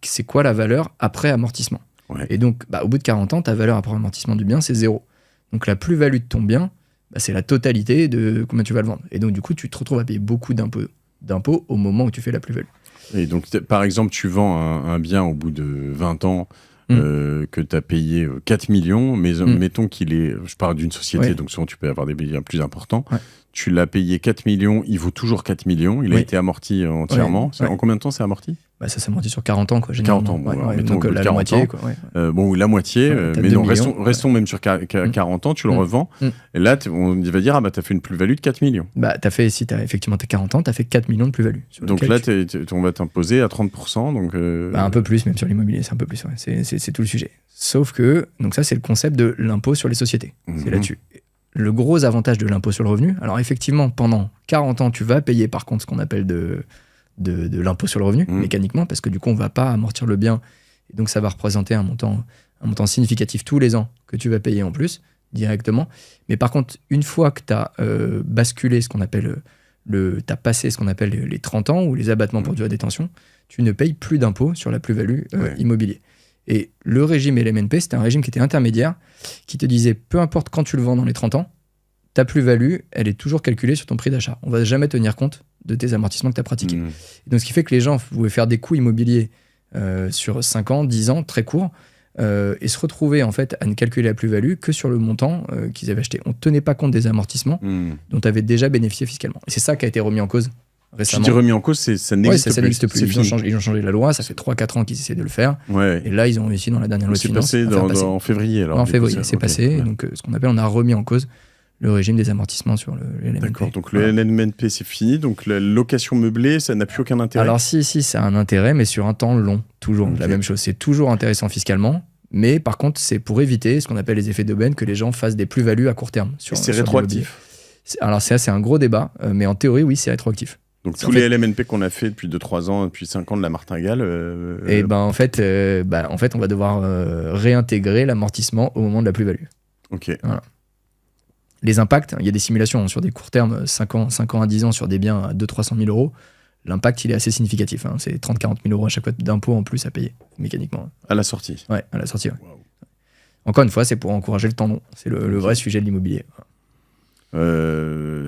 c'est quoi la valeur après amortissement. Ouais. Et donc, au bout de 40 ans, ta valeur après amortissement du bien, c'est 0. Donc, la plus-value de ton bien, c'est la totalité de combien tu vas le vendre. Et donc, du coup, tu te retrouves à payer beaucoup d'impôts au moment où tu fais la plus-value. Et donc, par exemple, tu vends un bien au bout de 20 ans que tu as payé 4 millions, mais mettons qu'il est... Je parle d'une société, donc souvent tu peux avoir des biens plus importants. Ouais. Tu l'as payé 4 millions, il vaut toujours 4 millions, il a été amorti entièrement. Ouais. En combien de temps c'est amorti ? Ça s'amortit sur 40 ans, quoi. 40 ans, donc la moitié, quoi. La moitié, mais non, restons même sur 40 ans, tu le revends, et là, on va dire, t'as fait une plus-value de 4 millions. Si t'as effectivement tes 40 ans, t'as fait 4 millions de plus-value. Donc là, on va t'imposer à 30%, donc... un peu plus, même sur l'immobilier, c'est un peu plus, c'est tout le sujet. Sauf que, donc ça, c'est le concept de l'impôt sur les sociétés. C'est là-dessus. Le gros avantage de l'impôt sur le revenu, alors effectivement, pendant 40 ans, tu vas payer par contre ce qu'on appelle de l'impôt sur le revenu, mécaniquement, parce que du coup, on ne va pas amortir le bien. Et donc, ça va représenter un montant significatif tous les ans que tu vas payer en plus, directement. Mais par contre, une fois que tu as basculé ce qu'on appelle t'as passé ce qu'on appelle les 30 ans ou les abattements pour durée de détention, tu ne payes plus d'impôt sur la plus-value immobilier. Et le régime LMNP, c'était un régime qui était intermédiaire, qui te disait, peu importe quand tu le vends dans les 30 ans, ta plus-value, elle est toujours calculée sur ton prix d'achat. On ne va jamais tenir compte de tes amortissements que tu as pratiqués. Et donc, ce qui fait que les gens pouvaient faire des coûts immobiliers sur 5 ans, 10 ans, très courts, et se retrouver en fait à ne calculer la plus-value que sur le montant qu'ils avaient acheté. On ne tenait pas compte des amortissements dont tu avais déjà bénéficié fiscalement. Et c'est ça qui a été remis en cause récemment. Tu dis remis en cause, ça n'existe plus. Ça n'existe plus. Ils ont changé la loi, ça fait 3-4 ans qu'ils essaient de le faire. Ouais. Et là, ils ont réussi dans la dernière loi de finances. C'est passé en février. Alors, en février, c'est passé. Donc, ce qu'on appelle, on a remis en cause le régime des amortissements sur le LMNP. D'accord, donc le LMNP, c'est fini. Donc la location meublée, ça n'a plus aucun intérêt. Alors si, ça a un intérêt, mais sur un temps long, toujours. La même chose, c'est toujours intéressant fiscalement. Mais par contre, c'est pour éviter ce qu'on appelle les effets d'aubaine, que les gens fassent des plus-values à court terme. C'est rétroactif. Alors c'est un gros débat, mais en théorie, oui, c'est rétroactif. Donc tous les LMNP qu'on a fait depuis 2-3 ans, depuis 5 ans de la martingale... en fait, on va devoir réintégrer l'amortissement au moment de la plus-value. Ok. Voilà. Les impacts, il y a des simulations sur des courts termes, 5 ans à 10 ans sur des biens à 200-300 000 euros. L'impact, il est assez significatif. C'est 30-40 000 euros à chaque fois d'impôts en plus à payer, mécaniquement. À la sortie. Ouais, à la sortie. Ouais. Wow. Encore une fois, c'est pour encourager le temps long. C'est le vrai sujet de l'immobilier.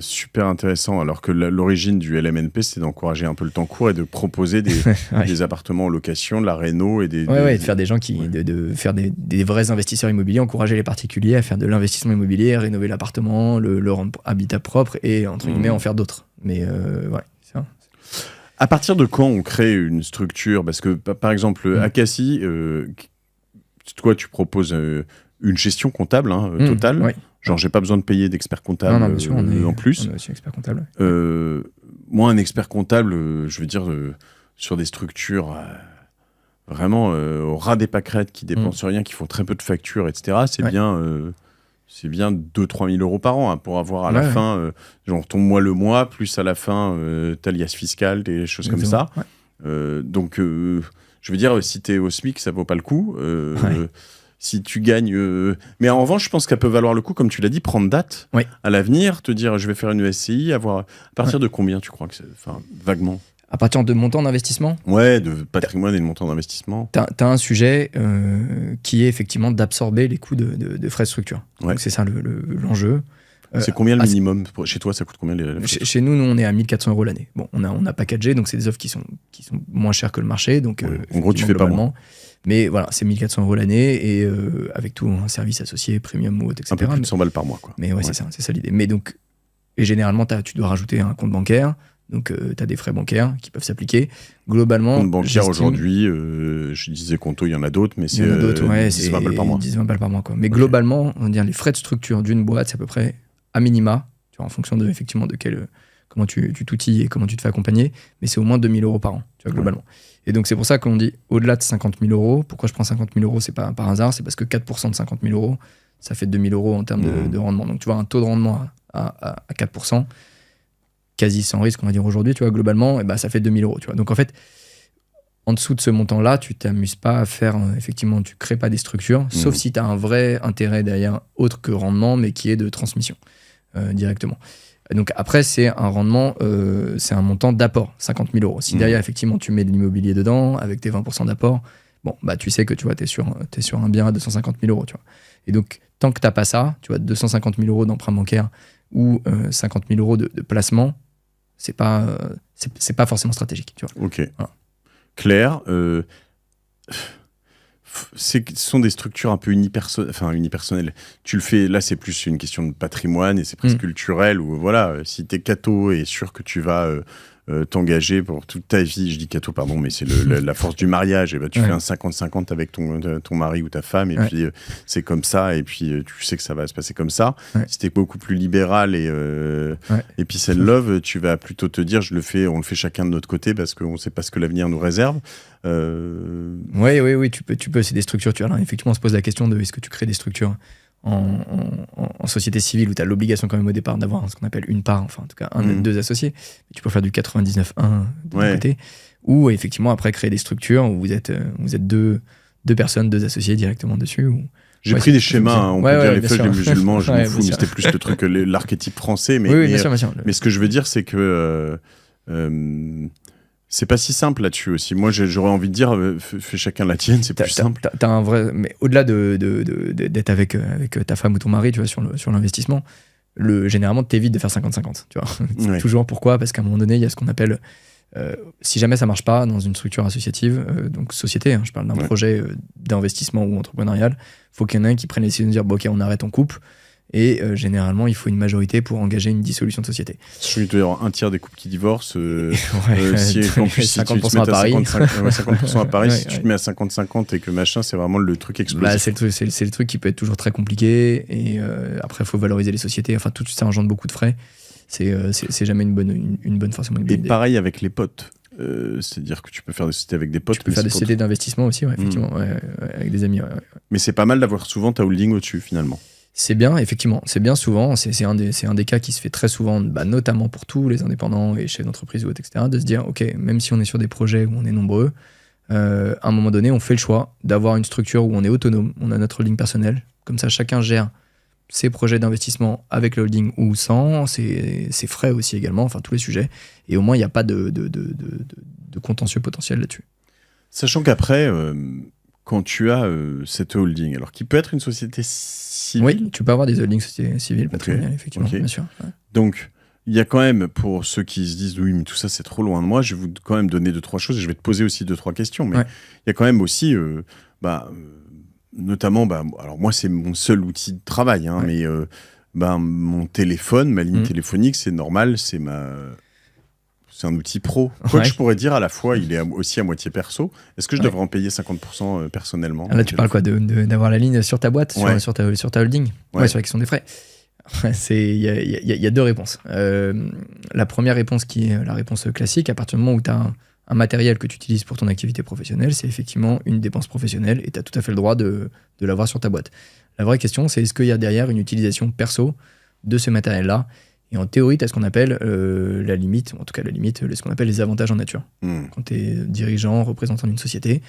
Super intéressant. Alors que l'origine du LMNP, c'est d'encourager un peu le temps court et de proposer des appartements en location, de la réno et de faire des gens de faire des vrais investisseurs immobiliers, encourager les particuliers à faire de l'investissement immobilier, à rénover l'appartement, le rendre habitat propre et entre guillemets en faire d'autres. Mais c'est ça. À partir de quand on crée une structure ? Parce que par exemple, Acaci, toi tu proposes une gestion comptable totale. Oui. Genre, j'ai pas besoin de payer d'expert comptable en plus. On est aussi expert comptable. Moi, un expert comptable, je veux dire, sur des structures vraiment au ras des pâquerettes qui dépensent rien, qui font très peu de factures, etc. C'est bien 2-3 000 euros par an pour avoir à la fin, genre ton mois le mois, plus à la fin ta liasse fiscale, des choses comme ça. Donc, je veux dire, si t'es au SMIC, ça vaut pas le coup. Si tu gagnes... Mais en revanche, je pense qu'elle peut valoir le coup, comme tu l'as dit, prendre date à l'avenir, te dire je vais faire une SCI, avoir... À partir de combien tu crois que c'est... Enfin, vaguement. À partir de montant d'investissement ? Ouais, de patrimoine et de montant d'investissement. T'as un sujet qui est effectivement d'absorber les coûts de frais de structure. Donc c'est ça l'enjeu. C'est combien le minimum ? Chez toi, ça coûte combien chez nous, on est à 1 400 € l'année. Bon, on a packagé, donc c'est des offres qui sont moins chères que le marché. Donc, en gros, tu fais pas moins. Mais voilà, c'est 1 400 € l'année et avec tout un service associé, premium ou autre, etc. Un peu plus de 100 balles par mois, quoi. Mais c'est ça l'idée. Mais donc, et généralement, tu dois rajouter un compte bancaire. Donc, tu as des frais bancaires qui peuvent s'appliquer. Globalement, compte bancaire aujourd'hui, je disais Conto, il y en a d'autres, mais c'est 10-20 balles par mois. 10-20 balles par mois, quoi. Mais globalement, on va dire les frais de structure d'une boîte, c'est à peu près à minima, tu vois, en fonction effectivement de comment tu t'outilles et comment tu te fais accompagner, mais c'est au moins 2 000 € par an, tu vois, globalement. Et donc, c'est pour ça qu'on dit au-delà de 50 000 €. Pourquoi je prends 50 000 €? C'est pas par hasard, c'est parce que 4% de 50 000 €, ça fait 2 000 € en termes de rendement. Donc, tu vois, un taux de rendement à 4%, quasi sans risque, on va dire aujourd'hui, tu vois, globalement, ça fait 2 000 €. Tu vois. Donc, en fait, En dessous de ce montant-là, tu t'amuses pas à faire, effectivement, tu crées pas des structures, sauf si tu as un vrai intérêt derrière, autre que rendement, mais qui est de transmission directement. Et donc après, c'est un rendement, c'est un montant d'apport, 50 000 euros. Si derrière, effectivement, tu mets de l'immobilier dedans, avec tes 20% d'apport, bon, bah, tu sais que tu vois, t'es sur un bien à 250 000 euros. Tu vois. Et donc, tant que tu n'as pas ça, tu vois, 250 000 euros d'emprunt bancaire ou 50 000 euros de placement, c'est pas forcément stratégique. Tu vois. Ok. Voilà. Claire, ce sont des structures un peu unipersonnelles. Tu le fais, là c'est plus une question de patrimoine et c'est presque culturel, où voilà, si t'es catho et sûr que tu vas t'engager pour toute ta vie, je dis catho pardon, mais c'est la force du mariage, et ben tu fais un 50-50 avec ton mari ou ta femme, et puis c'est comme ça, et puis tu sais que ça va se passer comme ça. Si t'es beaucoup plus libéral et puis c'est love, tu vas plutôt te dire on le fait chacun de notre côté parce qu'on sait pas ce que l'avenir nous réserve. Oui, tu peux, c'est des structures. Effectivement, on se pose la question de est-ce que tu crées des structures en société civile où tu as l'obligation quand même au départ d'avoir ce qu'on appelle une part, enfin en tout cas deux associés. Tu peux faire du 99-1 de ton côté, ou effectivement après créer des structures où vous êtes deux personnes, deux associés directement dessus. J'ai pris des schémas, on peut dire les feuilles des musulmans, je m'en fous, mais c'était plus le truc, l'archétype français. Mais, bien sûr. Mais ce que je veux dire, c'est que c'est pas si simple là-dessus aussi. Moi, j'aurais envie de dire, fais chacun la tienne, c'est plus simple. T'as un vrai, mais au-delà d'être avec ta femme ou ton mari, tu vois, sur l'investissement, généralement, t'évites de faire 50-50, tu vois. Toujours pourquoi ? Parce qu'à un moment donné, il y a ce qu'on appelle, si jamais ça marche pas dans une structure associative, donc société, je parle d'un projet d'investissement ou entrepreneurial, faut qu'il y en ait un qui prenne la décision de dire, bon, ok, on arrête, on coupe. Et généralement, il faut une majorité pour engager une dissolution de société. Je dois y avoir un tiers des couples qui divorcent. Si 50% à Paris. 50% à Paris, si tu te mets à 50-50 et que machin, c'est vraiment le truc explosif. C'est le truc qui peut être toujours très compliqué. Et après, il faut valoriser les sociétés. Enfin, tout ça engendre beaucoup de frais. C'est jamais une bonne forcément une bonne idée. Et pareil avec les potes. C'est-à-dire que tu peux faire des sociétés avec des potes. Tu peux faire des sociétés d'investissement aussi, effectivement, avec des amis. Mais c'est pas mal d'avoir souvent ta holding au-dessus, finalement. C'est bien, effectivement. C'est bien souvent. C'est un des cas qui se fait très souvent, notamment pour tous les indépendants et chefs d'entreprise ou autres, etc., de se dire, OK, même si on est sur des projets où on est nombreux, à un moment donné, on fait le choix d'avoir une structure où on est autonome, on a notre holding personnel. Comme ça, chacun gère ses projets d'investissement avec le holding ou sans, ses frais aussi également, enfin tous les sujets. Et au moins, il n'y a pas de contentieux potentiel là-dessus. Sachant qu'après, quand tu as cette holding, alors qui peut être une société civile. Oui, tu peux avoir des holdings sociétés civiles, patrimoniales, effectivement, bien sûr. Ouais. Donc, il y a quand même, pour ceux qui se disent, oui, mais tout ça, c'est trop loin de moi, je vais vous quand même donner 2-3 choses et je vais te poser aussi 2-3 questions. Mais il y a quand même aussi, notamment, alors moi, c'est mon seul outil de travail, mais mon téléphone, ma ligne téléphonique, c'est normal, c'est un outil pro. Quoi que je pourrais dire à la fois, il est aussi à moitié perso. Est-ce que je devrais en payer 50% personnellement ? Là, tu parles quoi d'avoir la ligne sur ta boîte, sur ta holding ? Sur la question des frais. Il y a deux réponses. La première réponse, qui est la réponse classique, à partir du moment où tu as un matériel que tu utilises pour ton activité professionnelle, c'est effectivement une dépense professionnelle et tu as tout à fait le droit de l'avoir sur ta boîte. La vraie question, c'est est-ce qu'il y a derrière une utilisation perso de ce matériel-là ? Et en théorie, tu as ce qu'on appelle la limite, ce qu'on appelle les avantages en nature. Quand tu es dirigeant, représentant d'une société,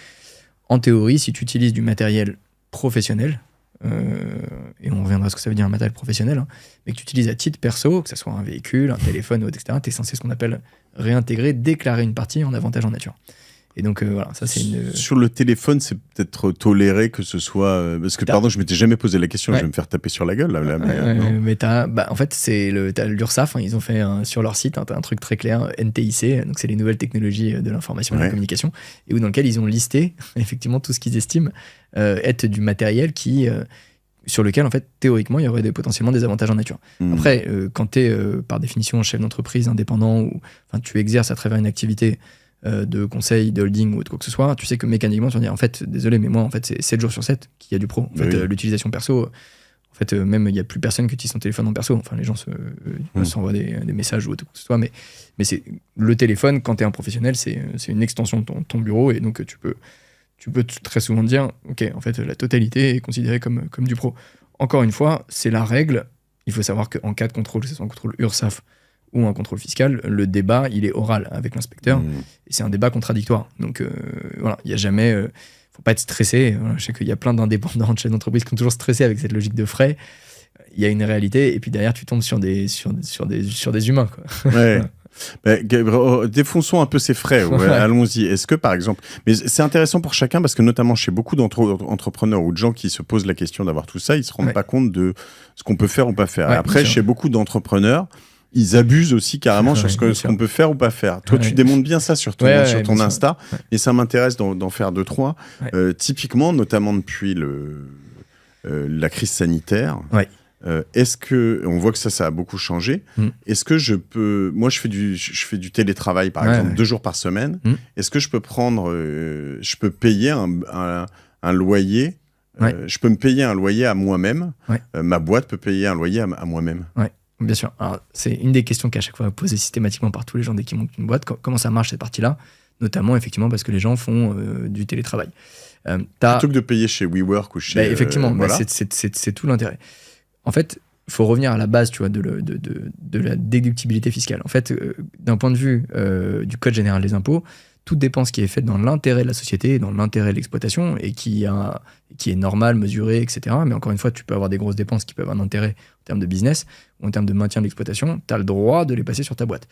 en théorie, si tu utilises du matériel professionnel, et on reviendra à ce que ça veut dire un matériel professionnel, mais que tu utilises à titre perso, que ce soit un véhicule, un téléphone, etc., tu es censé ce qu'on appelle réintégrer, déclarer une partie en avantage en nature. Et donc voilà, ça c'est une... Sur le téléphone, c'est peut-être toléré que ce soit... Parce que, pardon, je m'étais jamais posé la question, je vais me faire taper sur la gueule. Mais en fait, t'as l'URSSAF, ils ont fait sur leur site un truc très clair, NTIC, donc c'est les nouvelles technologies de l'information et de la communication, et dans lequel ils ont listé effectivement tout ce qu'ils estiment être du matériel sur lequel, en fait, théoriquement, il y aurait potentiellement des avantages en nature. Après, quand tu es, par définition, chef d'entreprise, indépendant, ou tu exerces à travers une activité de conseil, de holding ou de quoi que ce soit, tu sais que mécaniquement, tu vas dire, en fait, désolé, mais moi, en fait, c'est 7 jours sur 7 qu'il y a du pro. En fait, l'utilisation perso, en fait, même, il n'y a plus personne qui utilise son téléphone en perso. Enfin, les gens s'envoient des messages ou quoi que ce soit, mais c'est le téléphone, quand tu es un professionnel, c'est une extension de ton bureau, et donc tu peux très souvent dire, ok, en fait, la totalité est considérée comme du pro. Encore une fois, c'est la règle. Il faut savoir qu'en cas de contrôle, que ce soit un contrôle URSSAF ou un contrôle fiscal, le débat, il est oral avec l'inspecteur. Et c'est un débat contradictoire. Donc, voilà, il n'y a jamais... faut pas être stressé. Voilà, je sais qu'il y a plein d'indépendants, de chefs d'entreprise qui sont toujours stressés avec cette logique de frais. Il y a une réalité, et puis derrière, tu tombes sur des humains, quoi. Ouais. Défonçons un peu ces frais, allons-y. Est-ce que, par exemple... Mais c'est intéressant pour chacun, parce que notamment chez beaucoup d'entrepreneurs ou de gens qui se posent la question d'avoir tout ça, ils ne se rendent pas compte de ce qu'on peut faire ou pas faire. Après, chez beaucoup d'entrepreneurs, ils abusent aussi carrément sur ce qu'on peut faire ou pas faire. Toi, tu démontres bien ça sur ton Insta, et ça m'intéresse d'en faire 2-3. Typiquement, notamment depuis la crise sanitaire, est-ce que, on voit que ça a beaucoup changé, est-ce que je peux, moi je fais du télétravail par exemple 2 jours par semaine, est-ce que je peux je peux payer un loyer, je peux me payer un loyer à moi-même, ma boîte peut payer un loyer à moi-même? Bien sûr. Alors, c'est une des questions qu'à chaque fois posée systématiquement par tous les gens dès qu'ils montent une boîte. Comment ça marche cette partie-là? Notamment, effectivement, parce que les gens font du télétravail. Plutôt que de payer chez WeWork ou chez... effectivement, c'est tout l'intérêt. En fait, il faut revenir à la base, tu vois, de la déductibilité fiscale. En fait, d'un point de vue du Code général des impôts, toute dépense qui est faite dans l'intérêt de la société, dans l'intérêt de l'exploitation, et qui est normale, mesurée, etc. Mais encore une fois, tu peux avoir des grosses dépenses qui peuvent avoir un intérêt en termes de business ou en termes de maintien de l'exploitation. Tu as le droit de les passer sur ta boîte.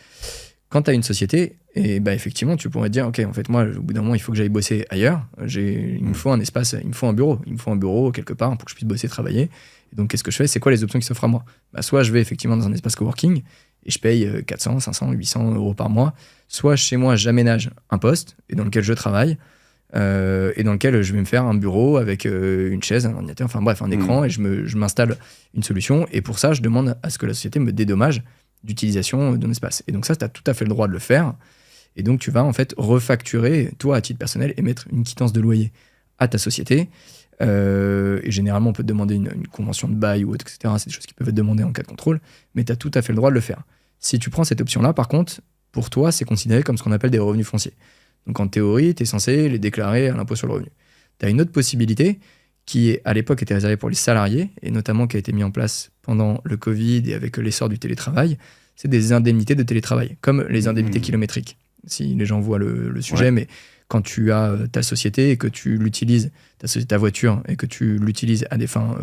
Quand tu as une société, et effectivement, tu pourrais te dire, OK, en fait, moi, au bout d'un moment, il faut que j'aille bosser ailleurs. Il me faut un espace, il me faut un bureau. Il me faut un bureau quelque part pour que je puisse bosser, travailler. Et donc, qu'est-ce que je fais? C'est quoi les options qui s'offrent à moi? Soit je vais effectivement dans un espace coworking et je paye 400, 500, 800 euros par mois. Soit chez moi, j'aménage un poste et dans lequel je travaille et dans lequel je vais me faire un bureau avec une chaise, un ordinateur, enfin bref, un écran, et je m'installe une solution. Et pour ça, je demande à ce que la société me dédommage d'utilisation d'un espace. Et donc ça, tu as tout à fait le droit de le faire. Et donc, tu vas en fait refacturer, toi, à titre personnel, et mettre une quittance de loyer à ta société. Et généralement, on peut te demander une convention de bail ou autre, etc. C'est des choses qui peuvent être demandées en cas de contrôle, mais tu as tout à fait le droit de le faire. Si tu prends cette option-là, par contre, pour toi, c'est considéré comme ce qu'on appelle des revenus fonciers. Donc, en théorie, tu es censé les déclarer à l'impôt sur le revenu. Tu as une autre possibilité qui, à l'époque, était réservée pour les salariés, et notamment qui a été mise en place pendant le Covid et avec l'essor du télétravail, c'est des indemnités de télétravail, comme les indemnités kilométriques, si les gens voient le sujet, mais quand tu as ta société et que tu l'utilises, ta voiture, et que tu l'utilises à des fins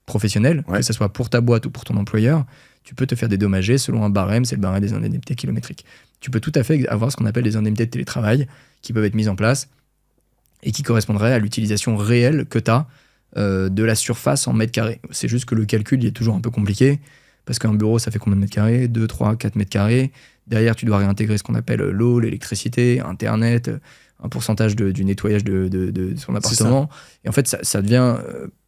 professionnelles, que ce soit pour ta boîte ou pour ton employeur, tu peux te faire dédommager selon un barème, c'est le barème des indemnités kilométriques. Tu peux tout à fait avoir ce qu'on appelle des indemnités de télétravail qui peuvent être mises en place et qui correspondraient à l'utilisation réelle que tu as de la surface en mètres carrés. C'est juste que le calcul il est toujours un peu compliqué, parce qu'un bureau, ça fait combien de mètres carrés? 2, 3, 4 mètres carrés. Derrière, tu dois réintégrer ce qu'on appelle l'eau, l'électricité, Internet, un pourcentage du nettoyage de son appartement. Et en fait, ça devient...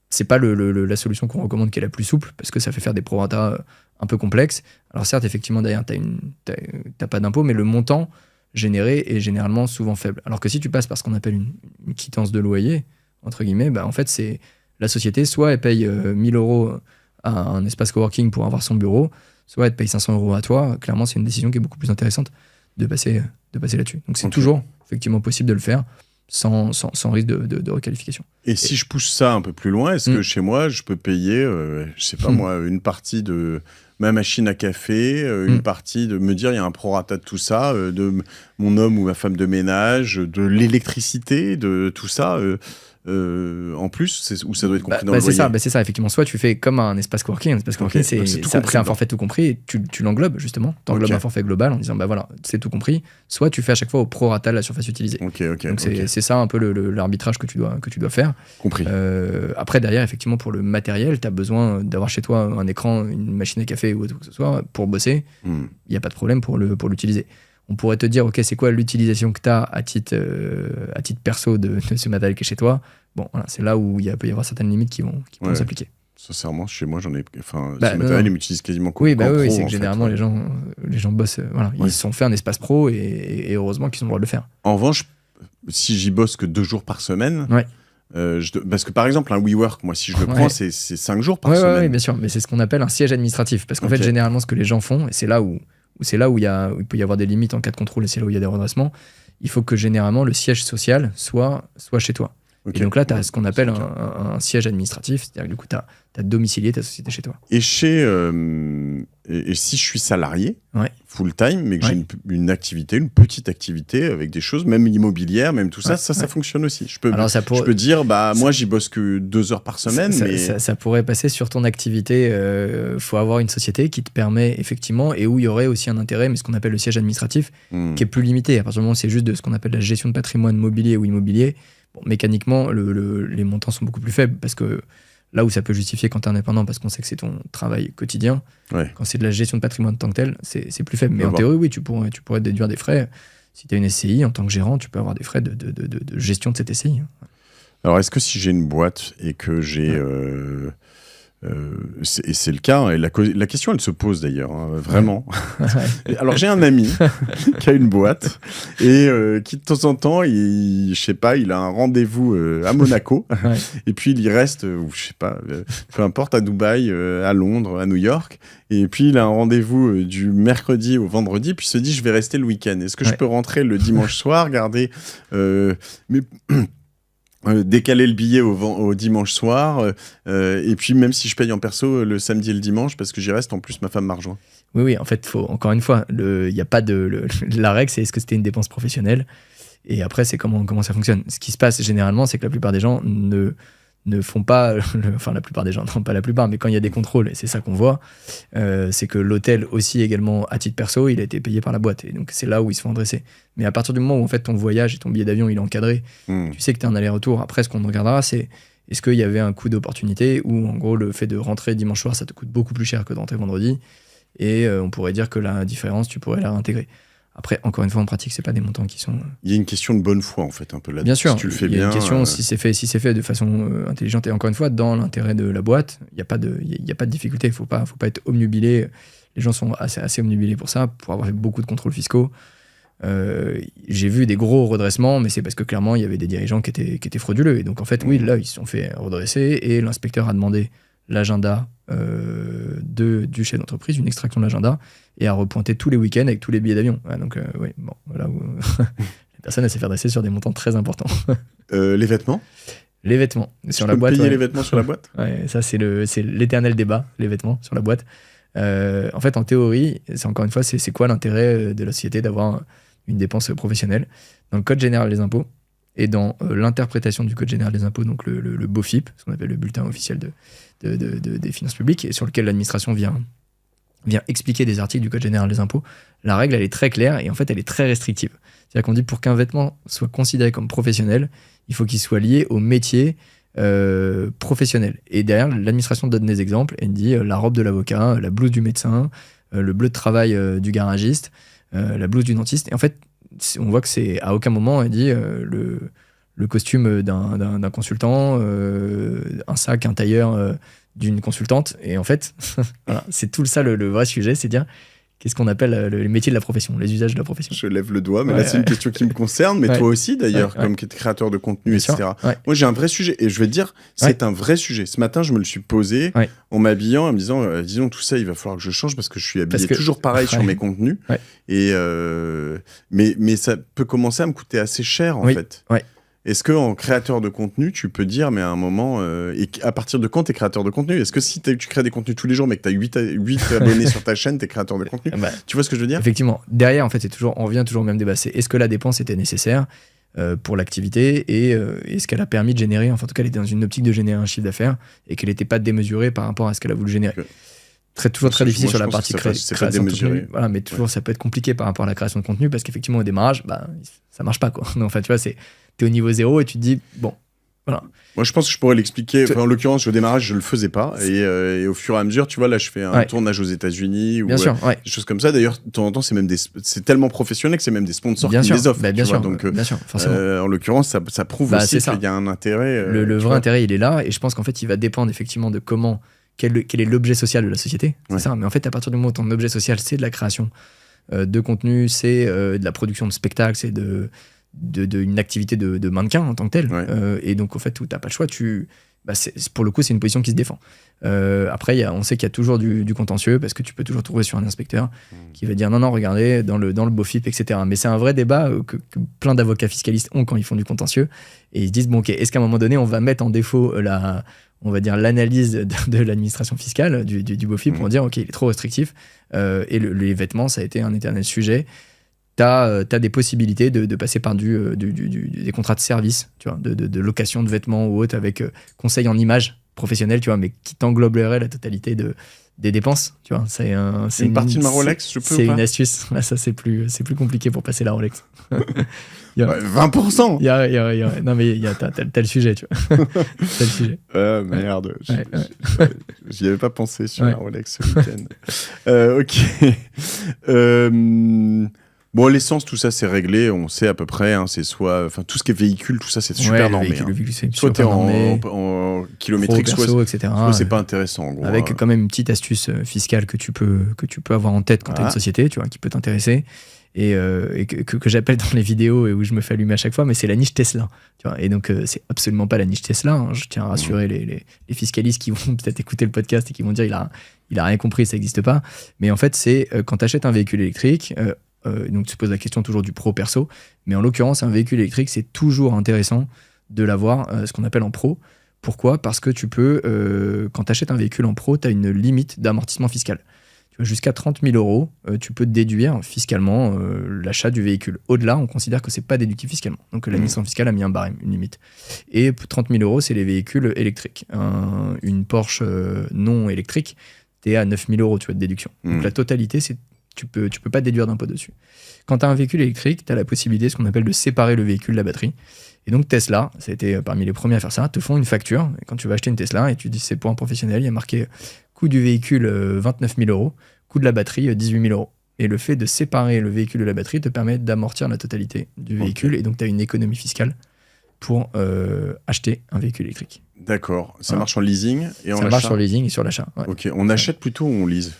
c'est pas la solution qu'on recommande qui est la plus souple, parce que ça fait faire des prorata un peu complexes. Alors certes, effectivement, derrière, t'as pas d'impôt, mais le montant généré est généralement souvent faible. Alors que si tu passes par ce qu'on appelle une quittance de loyer, entre guillemets, en fait, c'est la société, soit elle paye 1000 euros à un espace coworking pour avoir son bureau, soit elle te paye 500 euros à toi. Clairement, c'est une décision qui est beaucoup plus intéressante de passer là-dessus. Donc c'est toujours effectivement possible de le faire sans risque de requalification. Et si je pousse ça un peu plus loin, est-ce que chez moi, je peux payer, je sais pas moi, une partie de ma machine à café, une partie de me dire, il y a un prorata de tout ça, de mon homme ou ma femme de ménage, de l'électricité, de tout ça en plus, où ça doit être compris dans le loyer. C'est ça, effectivement. Soit tu fais comme un espace coworking. Un espace coworking, c'est un forfait tout compris, et tu l'englobes, justement. Tu englobes un forfait global en disant, voilà, c'est tout compris. Soit tu fais à chaque fois au prorata la surface utilisée. Donc c'est ça un peu l'arbitrage que tu dois faire. Compris. Après, derrière, effectivement, pour le matériel, tu as besoin d'avoir chez toi un écran, une machine à café ou autre que ce soit pour bosser. Il n'y a pas de problème pour l'utiliser. On pourrait te dire, OK, c'est quoi l'utilisation que tu as à titre perso de ce matériel qui est chez toi? Bon, voilà, c'est là où il peut y avoir certaines limites qui vont s'appliquer. Sincèrement, chez moi, j'en ai. Enfin, ce matériel, il m'utilise quasiment comme oui, pro, c'est que généralement, les gens bossent. Ils se sont fait un espace pro et heureusement qu'ils ont le droit de le faire. En revanche, si j'y bosse que 2 jours par semaine. Parce que par exemple, un WeWork, moi, si je le prends, c'est 5 jours par semaine. Oui, bien sûr, mais c'est ce qu'on appelle un siège administratif. Parce qu'en fait, généralement, ce que les gens font, et c'est là où il peut y avoir des limites en cas de contrôle, et c'est là où il y a des redressements, il faut que généralement le siège social soit chez toi. Okay. Et donc là, tu as ce qu'on appelle un siège administratif, c'est-à-dire que du coup, tu as domicilié ta société chez toi. Et si je suis salarié, full-time, mais que j'ai une activité, une petite activité avec des choses, même immobilières, même tout ça, ça fonctionne aussi. Je peux dire, moi, j'y bosse que 2 heures par semaine. Ça pourrait passer sur ton activité. Faut avoir une société qui te permet effectivement, et où il y aurait aussi un intérêt, mais ce qu'on appelle le siège administratif, qui est plus limité. À partir du moment où c'est juste de ce qu'on appelle la gestion de patrimoine mobilier ou immobilier, mécaniquement, les montants sont beaucoup plus faibles, parce que là où ça peut justifier quand tu es indépendant, parce qu'on sait que c'est ton travail quotidien, quand c'est de la gestion de patrimoine en tant que tel, c'est plus faible. Mais en théorie, oui, tu pourrais déduire des frais. Si tu as une SCI, en tant que gérant, tu peux avoir des frais de gestion de cette SCI. Alors, est-ce que si j'ai une boîte et que j'ai... et c'est le cas, et la question elle se pose d'ailleurs, vraiment. Alors j'ai un ami qui a une boîte et qui de temps en temps, il a un rendez-vous à Monaco et puis il y reste, je sais pas, peu importe, à Dubaï, à Londres, à New York, et puis il a un rendez-vous du mercredi au vendredi, puis il se dit je vais rester le week-end. Est-ce que je peux rentrer le dimanche soir, garder décaler le billet au dimanche soir, et puis même si je paye en perso le samedi et le dimanche, parce que j'y reste, en plus ma femme m'a rejoint. Oui, en fait, encore une fois, y a pas la règle, c'est est-ce que c'était une dépense professionnelle, et après c'est comment ça fonctionne. Ce qui se passe généralement, c'est que la plupart des gens ne font pas, enfin la plupart des gens, non pas la plupart, mais quand il y a des contrôles, et c'est ça qu'on voit, c'est que l'hôtel aussi également, à titre perso, il a été payé par la boîte, et donc c'est là où ils se font adresser. Mais à partir du moment où en fait ton voyage et ton billet d'avion il est encadré, tu sais que tu as un aller-retour, après ce qu'on regardera c'est est-ce qu'il y avait un coût d'opportunité, ou en gros le fait de rentrer dimanche soir ça te coûte beaucoup plus cher que de rentrer vendredi, et on pourrait dire que la différence tu pourrais la réintégrer. Après, encore une fois, en pratique, c'est pas des montants qui sont... Il y a une question de bonne foi, en fait, un peu là-dedans. Bien sûr, si tu le fais bien, il y a une question, si c'est fait de façon intelligente, et encore une fois, dans l'intérêt de la boîte, il n'y a pas de difficulté, il faut pas être omnubilé. Les gens sont assez omnubilés pour ça, pour avoir fait beaucoup de contrôles fiscaux. J'ai vu des gros redressements, mais c'est parce que clairement, il y avait des dirigeants qui étaient frauduleux. Et donc, en fait, oui, là, ils se sont fait redresser, et l'inspecteur a demandé l'agenda du chef d'entreprise, une extraction de l'agenda, et à repointer tous les week-ends avec tous les billets d'avion. Donc, oui, bon, voilà où la personne elle s'est fait dresser sur des montants très importants. Les vêtements sur la boîte. Payer les vêtements sur la boîte. Ça, c'est l'éternel débat, les vêtements sur la boîte. En fait, en théorie, c'est encore une fois, c'est quoi l'intérêt de la société d'avoir une dépense professionnelle? Dans le Code général des impôts et dans l'interprétation du Code général des impôts, donc le BOFIP, ce qu'on appelle le bulletin officiel des finances publiques, et sur lequel l'administration vient expliquer des articles du Code général des impôts, la règle, elle est très claire et en fait, elle est très restrictive. C'est-à-dire qu'on dit pour qu'un vêtement soit considéré comme professionnel, il faut qu'il soit lié au métier professionnel. Et derrière, l'administration donne des exemples. Elle dit la robe de l'avocat, la blouse du médecin, le bleu de travail du garagiste, la blouse du dentiste. Et en fait, on voit que c'est à aucun moment, elle dit le costume d'un consultant, un sac, un tailleur d'une consultante. Et en fait, voilà, c'est tout ça le vrai sujet, c'est dire qu'est-ce qu'on appelle les métiers de la profession, les usages de la profession. Je lève le doigt, mais là c'est une question qui me concerne, mais toi aussi d'ailleurs, comme créateur de contenu, bien etc. Moi j'ai un vrai sujet, et je vais te dire, c'est un vrai sujet. Ce matin je me le suis posé en m'habillant, en me disant, disons tout ça il va falloir que je change parce que je suis habillé toujours pareil sur mes contenus, et mais ça peut commencer à me coûter assez cher en fait. Est-ce qu'en créateur de contenu, tu peux dire, mais à un moment, et à partir de quand tu es créateur de contenu? Est-ce que si tu crées des contenus tous les jours, mais que tu as 8 abonnés sur ta chaîne, tu es créateur de contenu? Tu vois ce que je veux dire? Effectivement. Derrière, en fait, on revient toujours au même débat. C'est est-ce que la dépense était nécessaire pour l'activité, et est-ce qu'elle a permis de générer, enfin, en tout cas, elle était dans une optique de générer un chiffre d'affaires et qu'elle n'était pas démesurée par rapport à ce qu'elle a voulu générer. Toujours très difficile sur la partie création de contenu. Voilà, mais toujours, ça peut être compliqué par rapport à la création de contenu parce qu'effectivement, au démarrage, ça marche pas, quoi. Donc, enfin, tu vois, t'es au niveau 0 et tu te dis, bon, voilà. Moi, je pense que je pourrais l'expliquer. Enfin, en l'occurrence, au démarrage, je le faisais pas. Et au fur et à mesure, tu vois, là, je fais un tournage aux États-Unis ou des choses comme ça. D'ailleurs, de temps en temps, c'est tellement professionnel que c'est même des sponsors qui les offrent. Bien sûr, donc, forcément. En l'occurrence, ça prouve aussi qu'il y a un intérêt. Le vrai intérêt, il est là. Et je pense qu'en fait, il va dépendre effectivement de quel est l'objet social de la société. C'est ça. Mais en fait, à partir du moment où ton objet social, c'est de la création de contenu, c'est de la production de spectacles, c'est d'une activité de mannequin en tant que tel. Et donc, en fait, où tu n'as pas le choix, pour le coup, c'est une position qui se défend. Après, on sait qu'il y a toujours du contentieux parce que tu peux toujours trouver sur un inspecteur qui va dire non, regardez, dans le BOFIP, etc. Mais c'est un vrai débat que plein d'avocats fiscalistes ont quand ils font du contentieux. Et ils se disent, bon, ok, est-ce qu'à un moment donné, on va mettre en défaut on va dire l'analyse de l'administration fiscale du BOFIP pour dire, ok, il est trop restrictif. Et les vêtements, ça a été un éternel sujet. T'as des possibilités de passer par des contrats de service, tu vois, de location de vêtements ou autre avec conseil en images professionnelles, tu vois, mais qui t'engloberait la totalité des dépenses, tu vois. C'est une partie de ma Rolex, je peux c'est ou pas une astuce. Là, ça, c'est plus compliqué pour passer la Rolex. 20%. Non, mais t'as le sujet, tu vois. T'as le sujet. Merde. J'y avais pas pensé sur la Rolex ce week-end. Ok. Bon, l'essence, tout ça, c'est réglé. On sait à peu près. Hein, c'est tout ce qui est véhicule, tout ça, c'est super normé. Le véhicule, c'est soit t'es en kilométrique, perso, etc. Soit c'est pas intéressant. En gros, avec quand même une petite astuce fiscale que tu peux avoir en tête quand t'as une société, tu vois, qui peut t'intéresser. Et que j'appelle dans les vidéos et où je me fais allumer à chaque fois, mais c'est la niche Tesla. Tu vois, et donc, c'est absolument pas la niche Tesla. Hein. Je tiens à rassurer les fiscalistes qui vont peut-être écouter le podcast et qui vont dire il a rien compris, ça n'existe pas. Mais en fait, c'est quand tu achètes un véhicule électrique, donc tu te poses la question toujours du pro-perso, mais en l'occurrence, un véhicule électrique, c'est toujours intéressant de l'avoir, ce qu'on appelle en pro. Pourquoi ? Parce que tu peux, quand tu achètes un véhicule en pro, tu as une limite d'amortissement fiscal. Jusqu'à 30 000 euros, tu peux déduire fiscalement l'achat du véhicule. Au-delà, on considère que c'est pas déductible fiscalement. Donc l'administration fiscale a mis un barème, une limite. Et 30 000 euros, c'est les véhicules électriques. Une Porsche non électrique, tu es à 9 000 euros, tu vois, de déduction. Donc la totalité, tu peux pas déduire d'impôt dessus. Quand tu as un véhicule électrique, tu as la possibilité, ce qu'on appelle de séparer le véhicule de la batterie. Et donc Tesla, ça a été parmi les premiers à faire ça, te font une facture. Et quand tu vas acheter une Tesla et tu dis c'est pour un professionnel, il y a marqué coût du véhicule 29 000 euros, coût de la batterie 18 000 euros. Et le fait de séparer le véhicule de la batterie te permet d'amortir la totalité du véhicule. Et donc tu as une économie fiscale pour acheter un véhicule électrique. D'accord. Ça marche en leasing et en achat. Ça marche sur le leasing et sur l'achat. Ouais. Ok. On achète plutôt ou on lease ?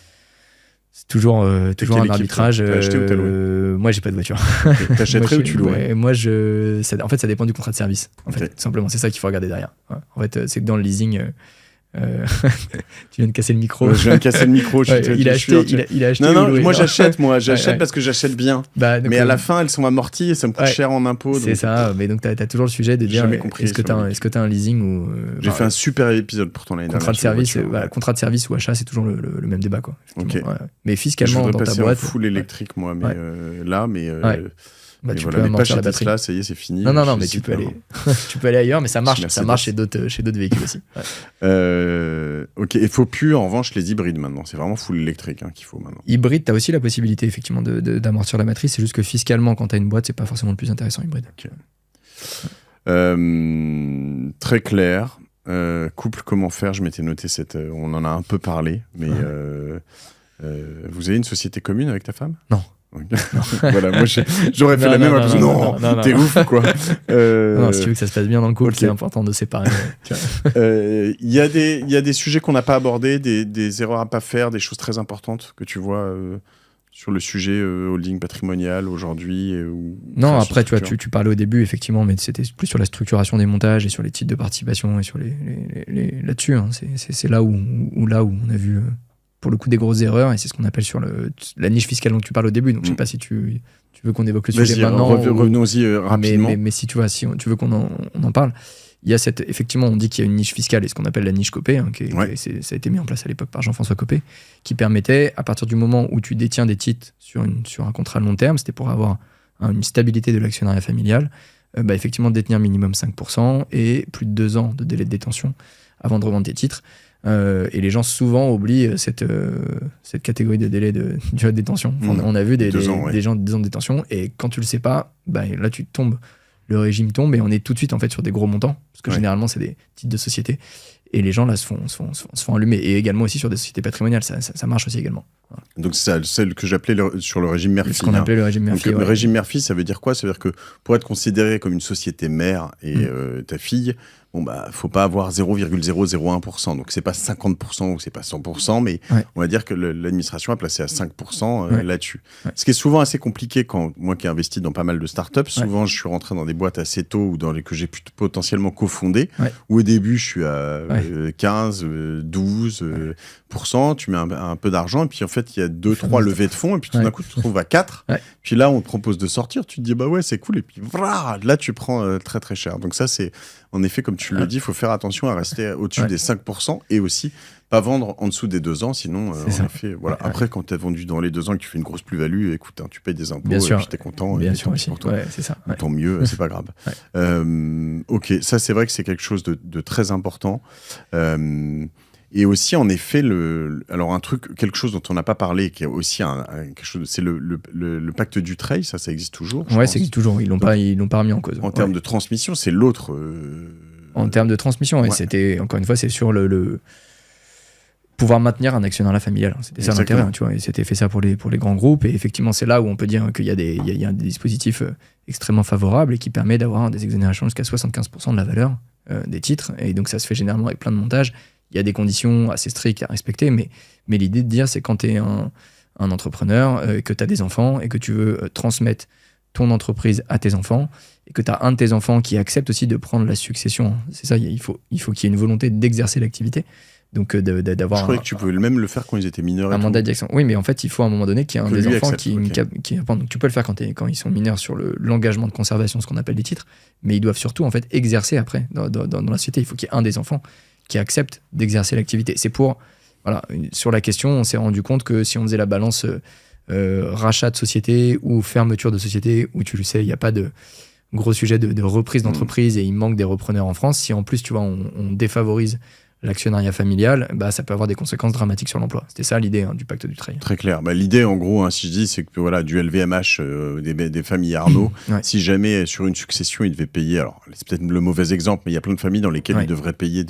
C'est toujours un arbitrage. T'as acheté ou t'as loué ? Moi, j'ai pas de voiture. T'achèterais ou tu louerais ? Moi, en fait, ça dépend du contrat de service. En fait, tout simplement, c'est ça qu'il faut regarder derrière. Ouais. En fait, c'est que dans le leasing, tu viens de casser le micro. Je viens de casser le micro. Il a acheté. Non, moi j'achète. J'achète parce que j'achète bien. Mais à la fin, elles sont amorties et ça me coûte cher en impôts. C'est ça. Mais donc, t'as toujours le sujet de dire est-ce que t'as un leasing ou. J'ai fait un super épisode pourtant l'année dernière. Contrat de service ou achat, c'est toujours le même débat, quoi. Ok. Mais fiscalement, dans ta boîte. Full électrique, moi, mais là, mais. Tu peux amortir la batterie. Tesla, ça y est, c'est fini. Non, mais tu peux aller ailleurs, mais ça marche chez d'autres véhicules aussi. Ok, il faut plus en revanche les hybrides maintenant. C'est vraiment full électrique qu'il faut maintenant. Hybride, tu as aussi la possibilité effectivement d'amortir la matrice. C'est juste que fiscalement, quand tu as une boîte, c'est pas forcément le plus intéressant hybride. Okay. Très clair. Couple, comment faire ? Je m'étais noté on en a un peu parlé, mais vous avez une société commune avec ta femme ? Non. Voilà, moi j'aurais fait la même réponse. Non, t'es ouf quoi. Non, si tu veux que ça se passe bien dans le couple, c'est important de séparer. Il y a des sujets qu'on n'a pas abordés, des erreurs à pas faire, des choses très importantes que tu vois sur le sujet holding patrimonial aujourd'hui. Non, après tu parlais au début effectivement, mais c'était plus sur la structuration des montages et sur les titres de participation et sur les là-dessus. Hein. C'est là où on a vu. Pour le coup des grosses erreurs, et c'est ce qu'on appelle sur la niche fiscale dont tu parles au début. Donc je sais pas si tu veux qu'on évoque le sujet maintenant. Revenons-y rapidement. Mais si tu veux qu'on en parle, il y a effectivement, on dit qu'il y a une niche fiscale et ce qu'on appelle la niche Copé, ça a été mis en place à l'époque par Jean-François Copé, qui permettait, à partir du moment où tu détiens des titres sur un contrat de long terme, c'était pour avoir une stabilité de l'actionnariat familial, effectivement détenir minimum 5% et plus de 2 ans de délai de détention avant de revendre tes titres. Et les gens souvent oublient cette catégorie de délai de durée de détention. On a vu des gens de 2 ans de détention, et quand tu le sais pas, là tu tombes, le régime tombe et on est tout de suite en fait sur des gros montants, parce que généralement c'est des titres de société. Et les gens là se font allumer. Et également aussi sur des sociétés patrimoniales, ça marche aussi également. Voilà. Donc c'est celle que j'appelais sur le régime Murphy. Ce qu'on appelait le régime Murphy. Donc, le régime Murphy, ça veut dire quoi? Ça veut dire que pour être considéré comme une société mère et ta fille, faut pas avoir 0,001%. Donc c'est pas 50% ou c'est pas 100%, mais on va dire que l'administration a placé à 5% là-dessus. Ouais. Ce qui est souvent assez compliqué quand moi qui ai investi dans pas mal de startups, souvent je suis rentré dans des boîtes assez tôt ou que j'ai pu potentiellement cofondé, où au début je suis à 15, 12%, tu mets un peu d'argent et puis en fait il y a 2-3 levées de fonds et puis tout d'un coup tu te retrouves à 4. Puis là on te propose de sortir, tu te dis bah ouais c'est cool et puis là tu prends très très cher. Donc ça c'est en effet, comme tu le dis, il faut faire attention à rester au-dessus des 5% et aussi pas vendre en dessous des 2 ans, sinon, en effet, voilà. Après, quand tu as vendu dans les 2 ans et que tu fais une grosse plus-value, écoute, tu payes des impôts et puis tu es content. Bien sûr aussi. Pour toi. C'est ça. Tant mieux, c'est pas grave. Ok, ça, c'est vrai que c'est quelque chose de très important. Et aussi, en effet, alors quelque chose dont on n'a pas parlé, qui est aussi quelque chose, c'est le pacte Dutreil, ça existe toujours. Ouais, ça existe toujours. Ils l'ont pas remis en cause. En termes de transmission, c'est l'autre. En termes de transmission, c'était encore une fois, c'est sur le pouvoir maintenir un actionnariat familial. C'était ça l'intérêt, tu vois. Et c'était fait ça pour les grands groupes. Et effectivement, c'est là où on peut dire qu'il y a des dispositifs extrêmement favorables et qui permet d'avoir des exonérations jusqu'à 75% de la valeur des titres. Et donc, ça se fait généralement avec plein de montages. Il y a des conditions assez strictes à respecter, mais l'idée de dire, c'est quand tu es un entrepreneur, que tu as des enfants et que tu veux transmettre ton entreprise à tes enfants et que tu as un de tes enfants qui accepte aussi de prendre la succession. C'est ça, il faut qu'il y ait une volonté d'exercer l'activité. Donc d'avoir. Je croyais que tu pouvais même le faire quand ils étaient mineurs. Un mandat de direction. Oui, mais en fait, il faut à un moment donné qu'il y ait un des enfants qui donc tu peux le faire quand ils sont mineurs sur l'engagement de conservation, ce qu'on appelle des titres, mais ils doivent surtout en fait exercer après dans la société. Il faut qu'il y ait un des enfants qui accepte d'exercer l'activité. C'est pour sur la question, on s'est rendu compte que si on faisait la balance rachat de société ou fermeture de société, où tu le sais, il n'y a pas de gros sujet de reprise d'entreprise et il manque des repreneurs en France. Si en plus, tu vois, on défavorise l'actionnariat familial, ça peut avoir des conséquences dramatiques sur l'emploi. C'était ça l'idée du pacte Dutreil. Très clair. L'idée, en gros, si je dis, c'est que voilà, du LVMH, des familles Arnaud, si jamais sur une succession, ils devaient payer, alors c'est peut-être le mauvais exemple, mais il y a plein de familles dans lesquelles ils devraient payer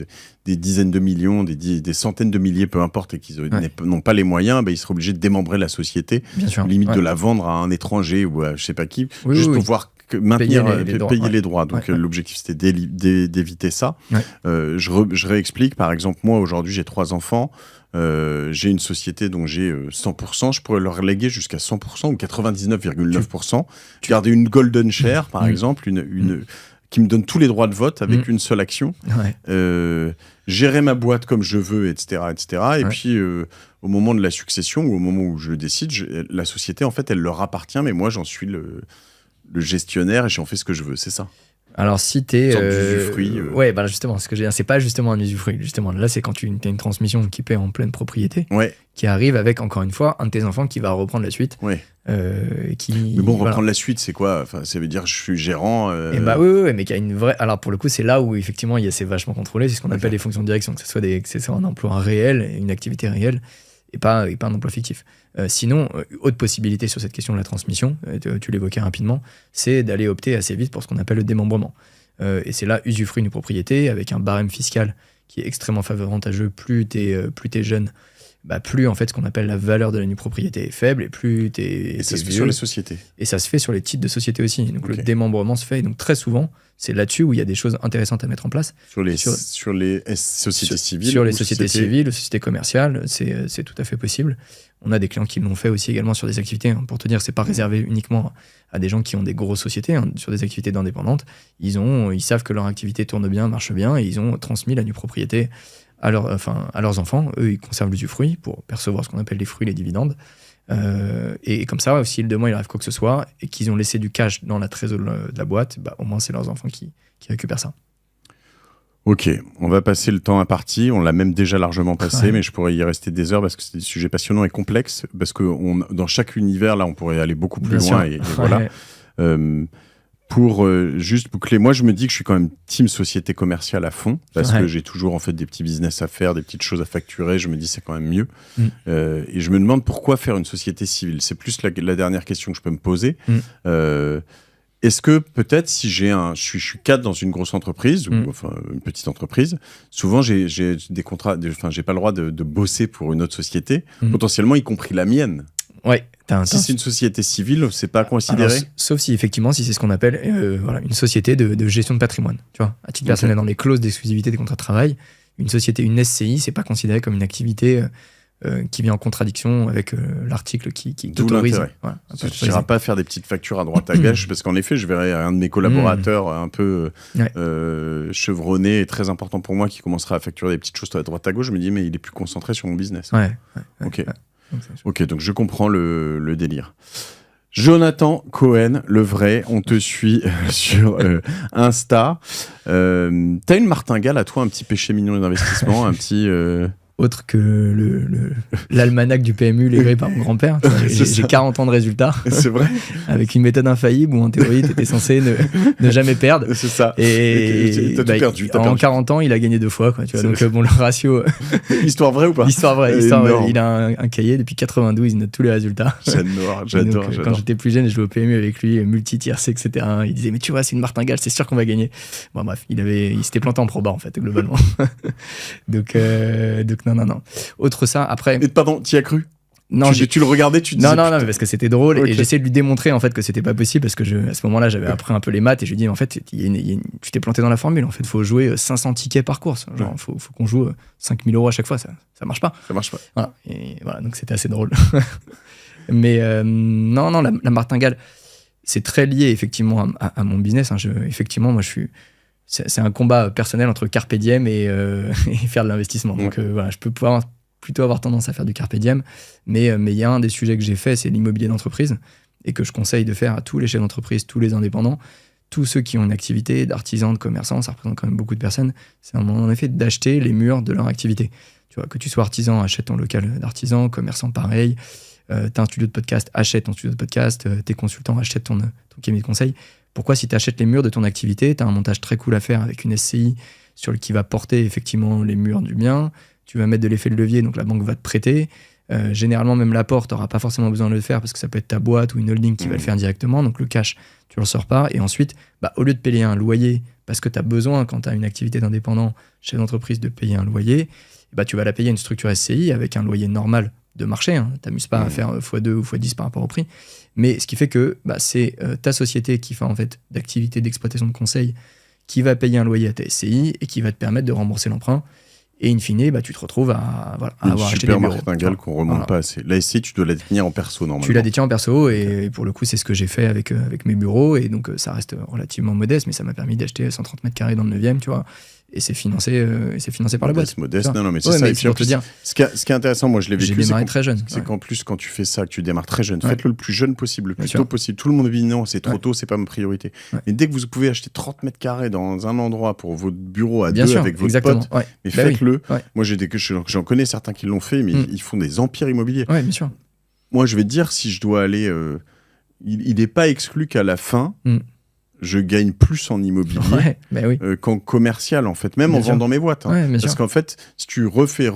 des dizaines de millions, des centaines de milliers, peu importe, et qu'ils n'ont pas les moyens, ils seraient obligés de démembrer la société, limite de la vendre à un étranger ou à je sais pas qui, juste pour pouvoir maintenir, payer les droits. Donc l'objectif c'était d'éviter ça. Je réexplique, par exemple, moi aujourd'hui j'ai 3 enfants, j'ai une société dont j'ai 100%, je pourrais leur léguer jusqu'à 100% ou 99,9%. Garder une golden share, par exemple, une qui me donne tous les droits de vote avec une seule action. Gérer ma boîte comme je veux, etc. Et puis, au moment de la succession ou au moment où je décide, la société, en fait, elle leur appartient, mais moi, j'en suis le gestionnaire et j'en fais ce que je veux, c'est ça. Alors si t'es usufruit, justement, ce que j'ai dit, c'est pas justement un usufruit. Justement, là, c'est quand tu as une transmission qui paie en pleine propriété, qui arrive avec encore une fois un de tes enfants qui va reprendre la suite. Mais bon, reprendre la suite, c'est quoi? Enfin, ça veut dire que je suis gérant. Oui, mais qu'il y a une vraie. Alors pour le coup, c'est là où effectivement c'est vachement contrôlé. C'est ce qu'on appelle les fonctions de direction, que ce soit un emploi réel, une activité réelle, et pas un emploi fictif. Sinon, autre possibilité sur cette question de la transmission, tu l'évoquais rapidement, c'est d'aller opter assez vite pour ce qu'on appelle le démembrement. Et c'est là usufruit d'une propriété avec un barème fiscal qui est extrêmement avantageux. Plus t'es jeune, plus en fait ce qu'on appelle la valeur de la nue propriété est faible et plus t'es. Et ça se fait sur les sociétés. Et ça se fait sur les titres de société aussi. Donc le démembrement se fait. Et donc très souvent, c'est là-dessus où il y a des choses intéressantes à mettre en place. Sur les sociétés civiles. Sur les sociétés civiles, les sociétés commerciales, c'est tout à fait possible. On a des clients qui l'ont fait aussi également sur des activités. Pour te dire, c'est pas réservé uniquement à des gens qui ont des grosses sociétés. Sur des activités d'indépendantes, ils savent que leur activité tourne bien, marche bien, et ils ont transmis la nue propriété à leurs enfants. Eux, ils conservent l'usufruit pour percevoir ce qu'on appelle les fruits, les dividendes. Et comme ça, si demain il arrive quoi que ce soit et qu'ils ont laissé du cash dans la trésorerie de la boîte, au moins c'est leurs enfants qui récupèrent ça. Ok, on va passer le temps imparti. On l'a même déjà largement passé, mais je pourrais y rester des heures parce que c'est des sujets passionnants et complexes. Parce que dans chaque univers, là, on pourrait aller beaucoup plus loin. Et voilà. Pour juste boucler, moi je me dis que je suis quand même team société commerciale à fond parce que j'ai toujours en fait des petits business à faire, des petites choses à facturer. Je me dis c'est quand même mieux. Et je me demande pourquoi faire une société civile. C'est plus la dernière question que je peux me poser. est-ce que peut-être si je suis cadre dans une grosse entreprise, ou enfin une petite entreprise, souvent j'ai des contrats, j'ai pas le droit de bosser pour une autre société, potentiellement y compris la mienne. Ouais. Si c'est une société civile, c'est pas considéré. Alors, sauf si effectivement, si c'est ce qu'on appelle une société de gestion de patrimoine. Tu vois, à titre personnel, dans les clauses d'exclusivité des contrats de travail, une société, une SCI, c'est pas considéré comme une activité qui vient en contradiction avec l'article qui t'autorise. Voilà, tu n'iras pas faire des petites factures à droite à gauche, parce qu'en effet, je verrais un de mes collaborateurs un peu chevronné et très important pour moi qui commencera à facturer des petites choses à droite à gauche. Je me dis, mais il est plus concentré sur mon business. Ok, donc je comprends le délire. Jonathan Cohen, le vrai, on te suit sur Insta. T'as une martingale à toi, un petit péché mignon d'investissement, un petit... Autre que l'almanach du PMU légué par mon grand-père. J'ai 40 ans de résultats. C'est vrai. Avec une méthode infaillible où en théorie, tu étais censé ne jamais perdre. C'est ça. Et t'as tout perdu. En 40 ans, il a gagné 2 fois. Quoi, tu vois, donc bon, le ratio... Histoire vraie ou pas? Histoire vraie. Il a un cahier depuis 92, il note tous les résultats. J'adore. Quand j'étais plus jeune, je jouais au PMU avec lui, multi-tiercé, etc. Il disait, mais tu vois, c'est une martingale, c'est sûr qu'on va gagner. Bon, bref, il s'était planté en proba, en fait, globalement. donc non. Autre ça, après... Et pardon, t'y as cru? Non, tu le regardais, tu disais... Non, mais parce que c'était drôle, et j'essayais de lui démontrer en fait que c'était pas possible, parce que à ce moment-là, j'avais appris un peu les maths, et je lui dis, en fait, tu t'es planté dans la formule, en fait, faut jouer 500 tickets par course, genre, faut qu'on joue 5 000 € à chaque fois, ça marche pas. Ça marche pas. Voilà, et voilà, donc c'était assez drôle. Mais non, la martingale, c'est très lié, effectivement, à mon business. Hein. Effectivement, moi, c'est un combat personnel entre carpe diem et faire de l'investissement. Donc voilà, je peux plutôt avoir tendance à faire du carpe diem, mais il y a un des sujets que j'ai fait, c'est l'immobilier d'entreprise, et que je conseille de faire à tous les chefs d'entreprise, tous les indépendants, tous ceux qui ont une activité d'artisans, de commerçants, ça représente quand même beaucoup de personnes, c'est en effet d'acheter les murs de leur activité. Tu vois, que tu sois artisan, achète ton local d'artisan, commerçant pareil, t'as un studio de podcast, achète ton studio de podcast, t'es consultant, achète ton cabinet de conseil. Pourquoi, si tu achètes les murs de ton activité, tu as un montage très cool à faire avec une SCI qui va porter effectivement les murs du bien, tu vas mettre de l'effet de levier, donc la banque va te prêter. Généralement, même l'apport, tu n'auras pas forcément besoin de le faire parce que ça peut être ta boîte ou une holding qui va le faire directement, donc le cash, tu ne le sors pas. Et ensuite, au lieu de payer un loyer, parce que tu as besoin, quand tu as une activité d'indépendant, chef d'entreprise, de payer un loyer, tu vas la payer à une structure SCI avec un loyer normal de marché. Hein. T'amuses pas à faire x2 ou x10 par rapport au prix. Mais ce qui fait que c'est ta société qui fait en fait d'activité d'exploitation de conseil qui va payer un loyer à ta SCI et qui va te permettre de rembourser l'emprunt. Et in fine, tu te retrouves à avoir acheté des bureaux. Super martingale qu'on remonte pas assez. La SCI, tu dois la détenir en perso normalement. Tu la détiens en perso et pour le coup, c'est ce que j'ai fait avec mes bureaux. Et donc, ça reste relativement modeste, mais ça m'a permis d'acheter 130 mètres carrés dans le 9e, tu vois. Et c'est financé par la boîte. Modeste, non, mais c'est ça. Et puis, pour te dire, ce qui est intéressant, moi je l'ai vécu. J'ai démarré très jeune. C'est qu'en plus, quand tu fais ça, que tu démarres très jeune, faites-le le plus jeune possible, le plus tôt possible. Tout le monde dit non, c'est trop tôt, c'est pas ma priorité. Mais dès que vous pouvez acheter 30 mètres carrés dans un endroit pour votre bureau à deux avec votre pote, mais faites-le. Moi, j'en connais certains qui l'ont fait, mais ils font des empires immobiliers. Ouais, bien sûr. Moi, je vais te dire, si je dois aller. Il n'est pas exclu qu'à la fin. Je gagne plus en immobilier qu'en commercial, en fait, même en vendant mes boîtes. Parce qu'en fait, si tu refais,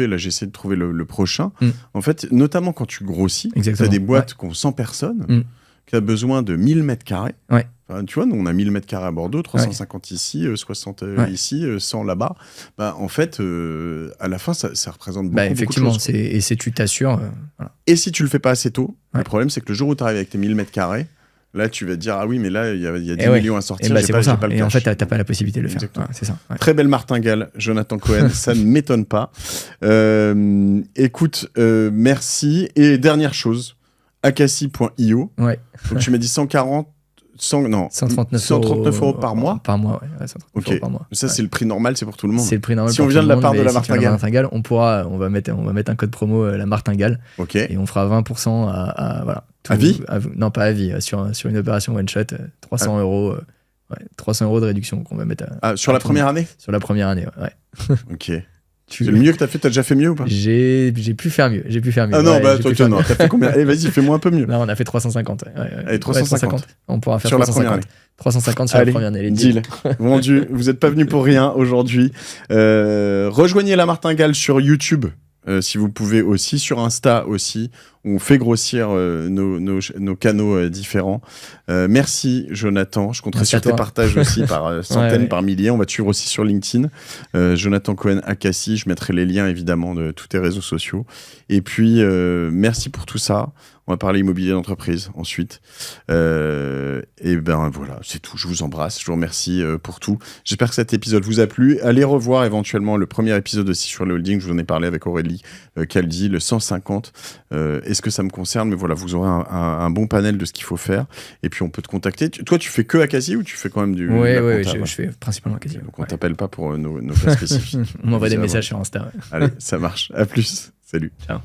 là, j'essaie de trouver le prochain. En fait, notamment quand tu grossis, tu as des boîtes qui ont 100 personnes, qui ont besoin de 1000 mètres carrés. Enfin, tu vois, nous, on a 1000 mètres carrés à Bordeaux, 350 ici, 60 ici, 100 là-bas. En fait, à la fin, ça représente beaucoup, effectivement, beaucoup de choses. Et si tu t'assures... Et si tu le fais pas assez tôt, le problème, c'est que le jour où tu arrives avec tes 1000 mètres carrés, là, tu vas te dire, ah oui, mais là, il y a 10 millions à sortir, j'ai pas le cash. Et en fait, t'as pas la possibilité de le faire. C'est ça. Très belle martingale, Jonathan Cohen, ça ne m'étonne pas. Écoute, merci. Et dernière chose, Acaci.io. Donc, tu m'as dit 139 € par mois. Par mois, 139 € par mois. Ça, c'est le prix normal, c'est pour tout le monde. C'est le prix normal. Si on vient de la part de la martingale, on va mettre un code promo la martingale. Et on fera 20% voilà. À vie ? Non, pas à vie. Sur une opération one shot, 300 €. 300 € de réduction qu'on va mettre. Sur la première année ? Sur la première année, ouais. Ok. C'est le mieux que t'as fait, t'as déjà fait mieux ou pas ? J'ai pu faire mieux. Ah non, toi, non, t'as fait combien ? Allez, vas-y, fais-moi un peu mieux. Non, on a fait 350. Allez, 350. On pourra faire sur 350. La première année. 350 sur la première année. Deal. Vendu. Vous n'êtes pas venus pour rien aujourd'hui. Rejoignez la martingale sur YouTube. si vous pouvez aussi, sur Insta aussi, où on fait grossir nos canaux différents. Merci Jonathan, je compterai sur tes partages aussi par centaines, par milliers. On va te suivre aussi sur LinkedIn. Jonathan Cohen Agassi, je mettrai les liens évidemment de tous tes réseaux sociaux. Et puis, merci pour tout ça. On va parler immobilier d'entreprise ensuite. Et ben voilà, c'est tout. Je vous embrasse. Je vous remercie pour tout. J'espère que cet épisode vous a plu. Allez revoir éventuellement le premier épisode aussi sur le holding. Je vous en ai parlé avec Aurélie Caldi, le 150. Est-ce que ça me concerne? Mais voilà, vous aurez un bon panel de ce qu'il faut faire. Et puis on peut te contacter. Toi, tu fais que Agassi ou tu fais quand même du... Oui, je fais principalement Agassi. Donc on t'appelle pas pour nos cas spécifiques. On m'envoie des messages sur Insta. Allez, ça marche. À plus. Salut. Ciao.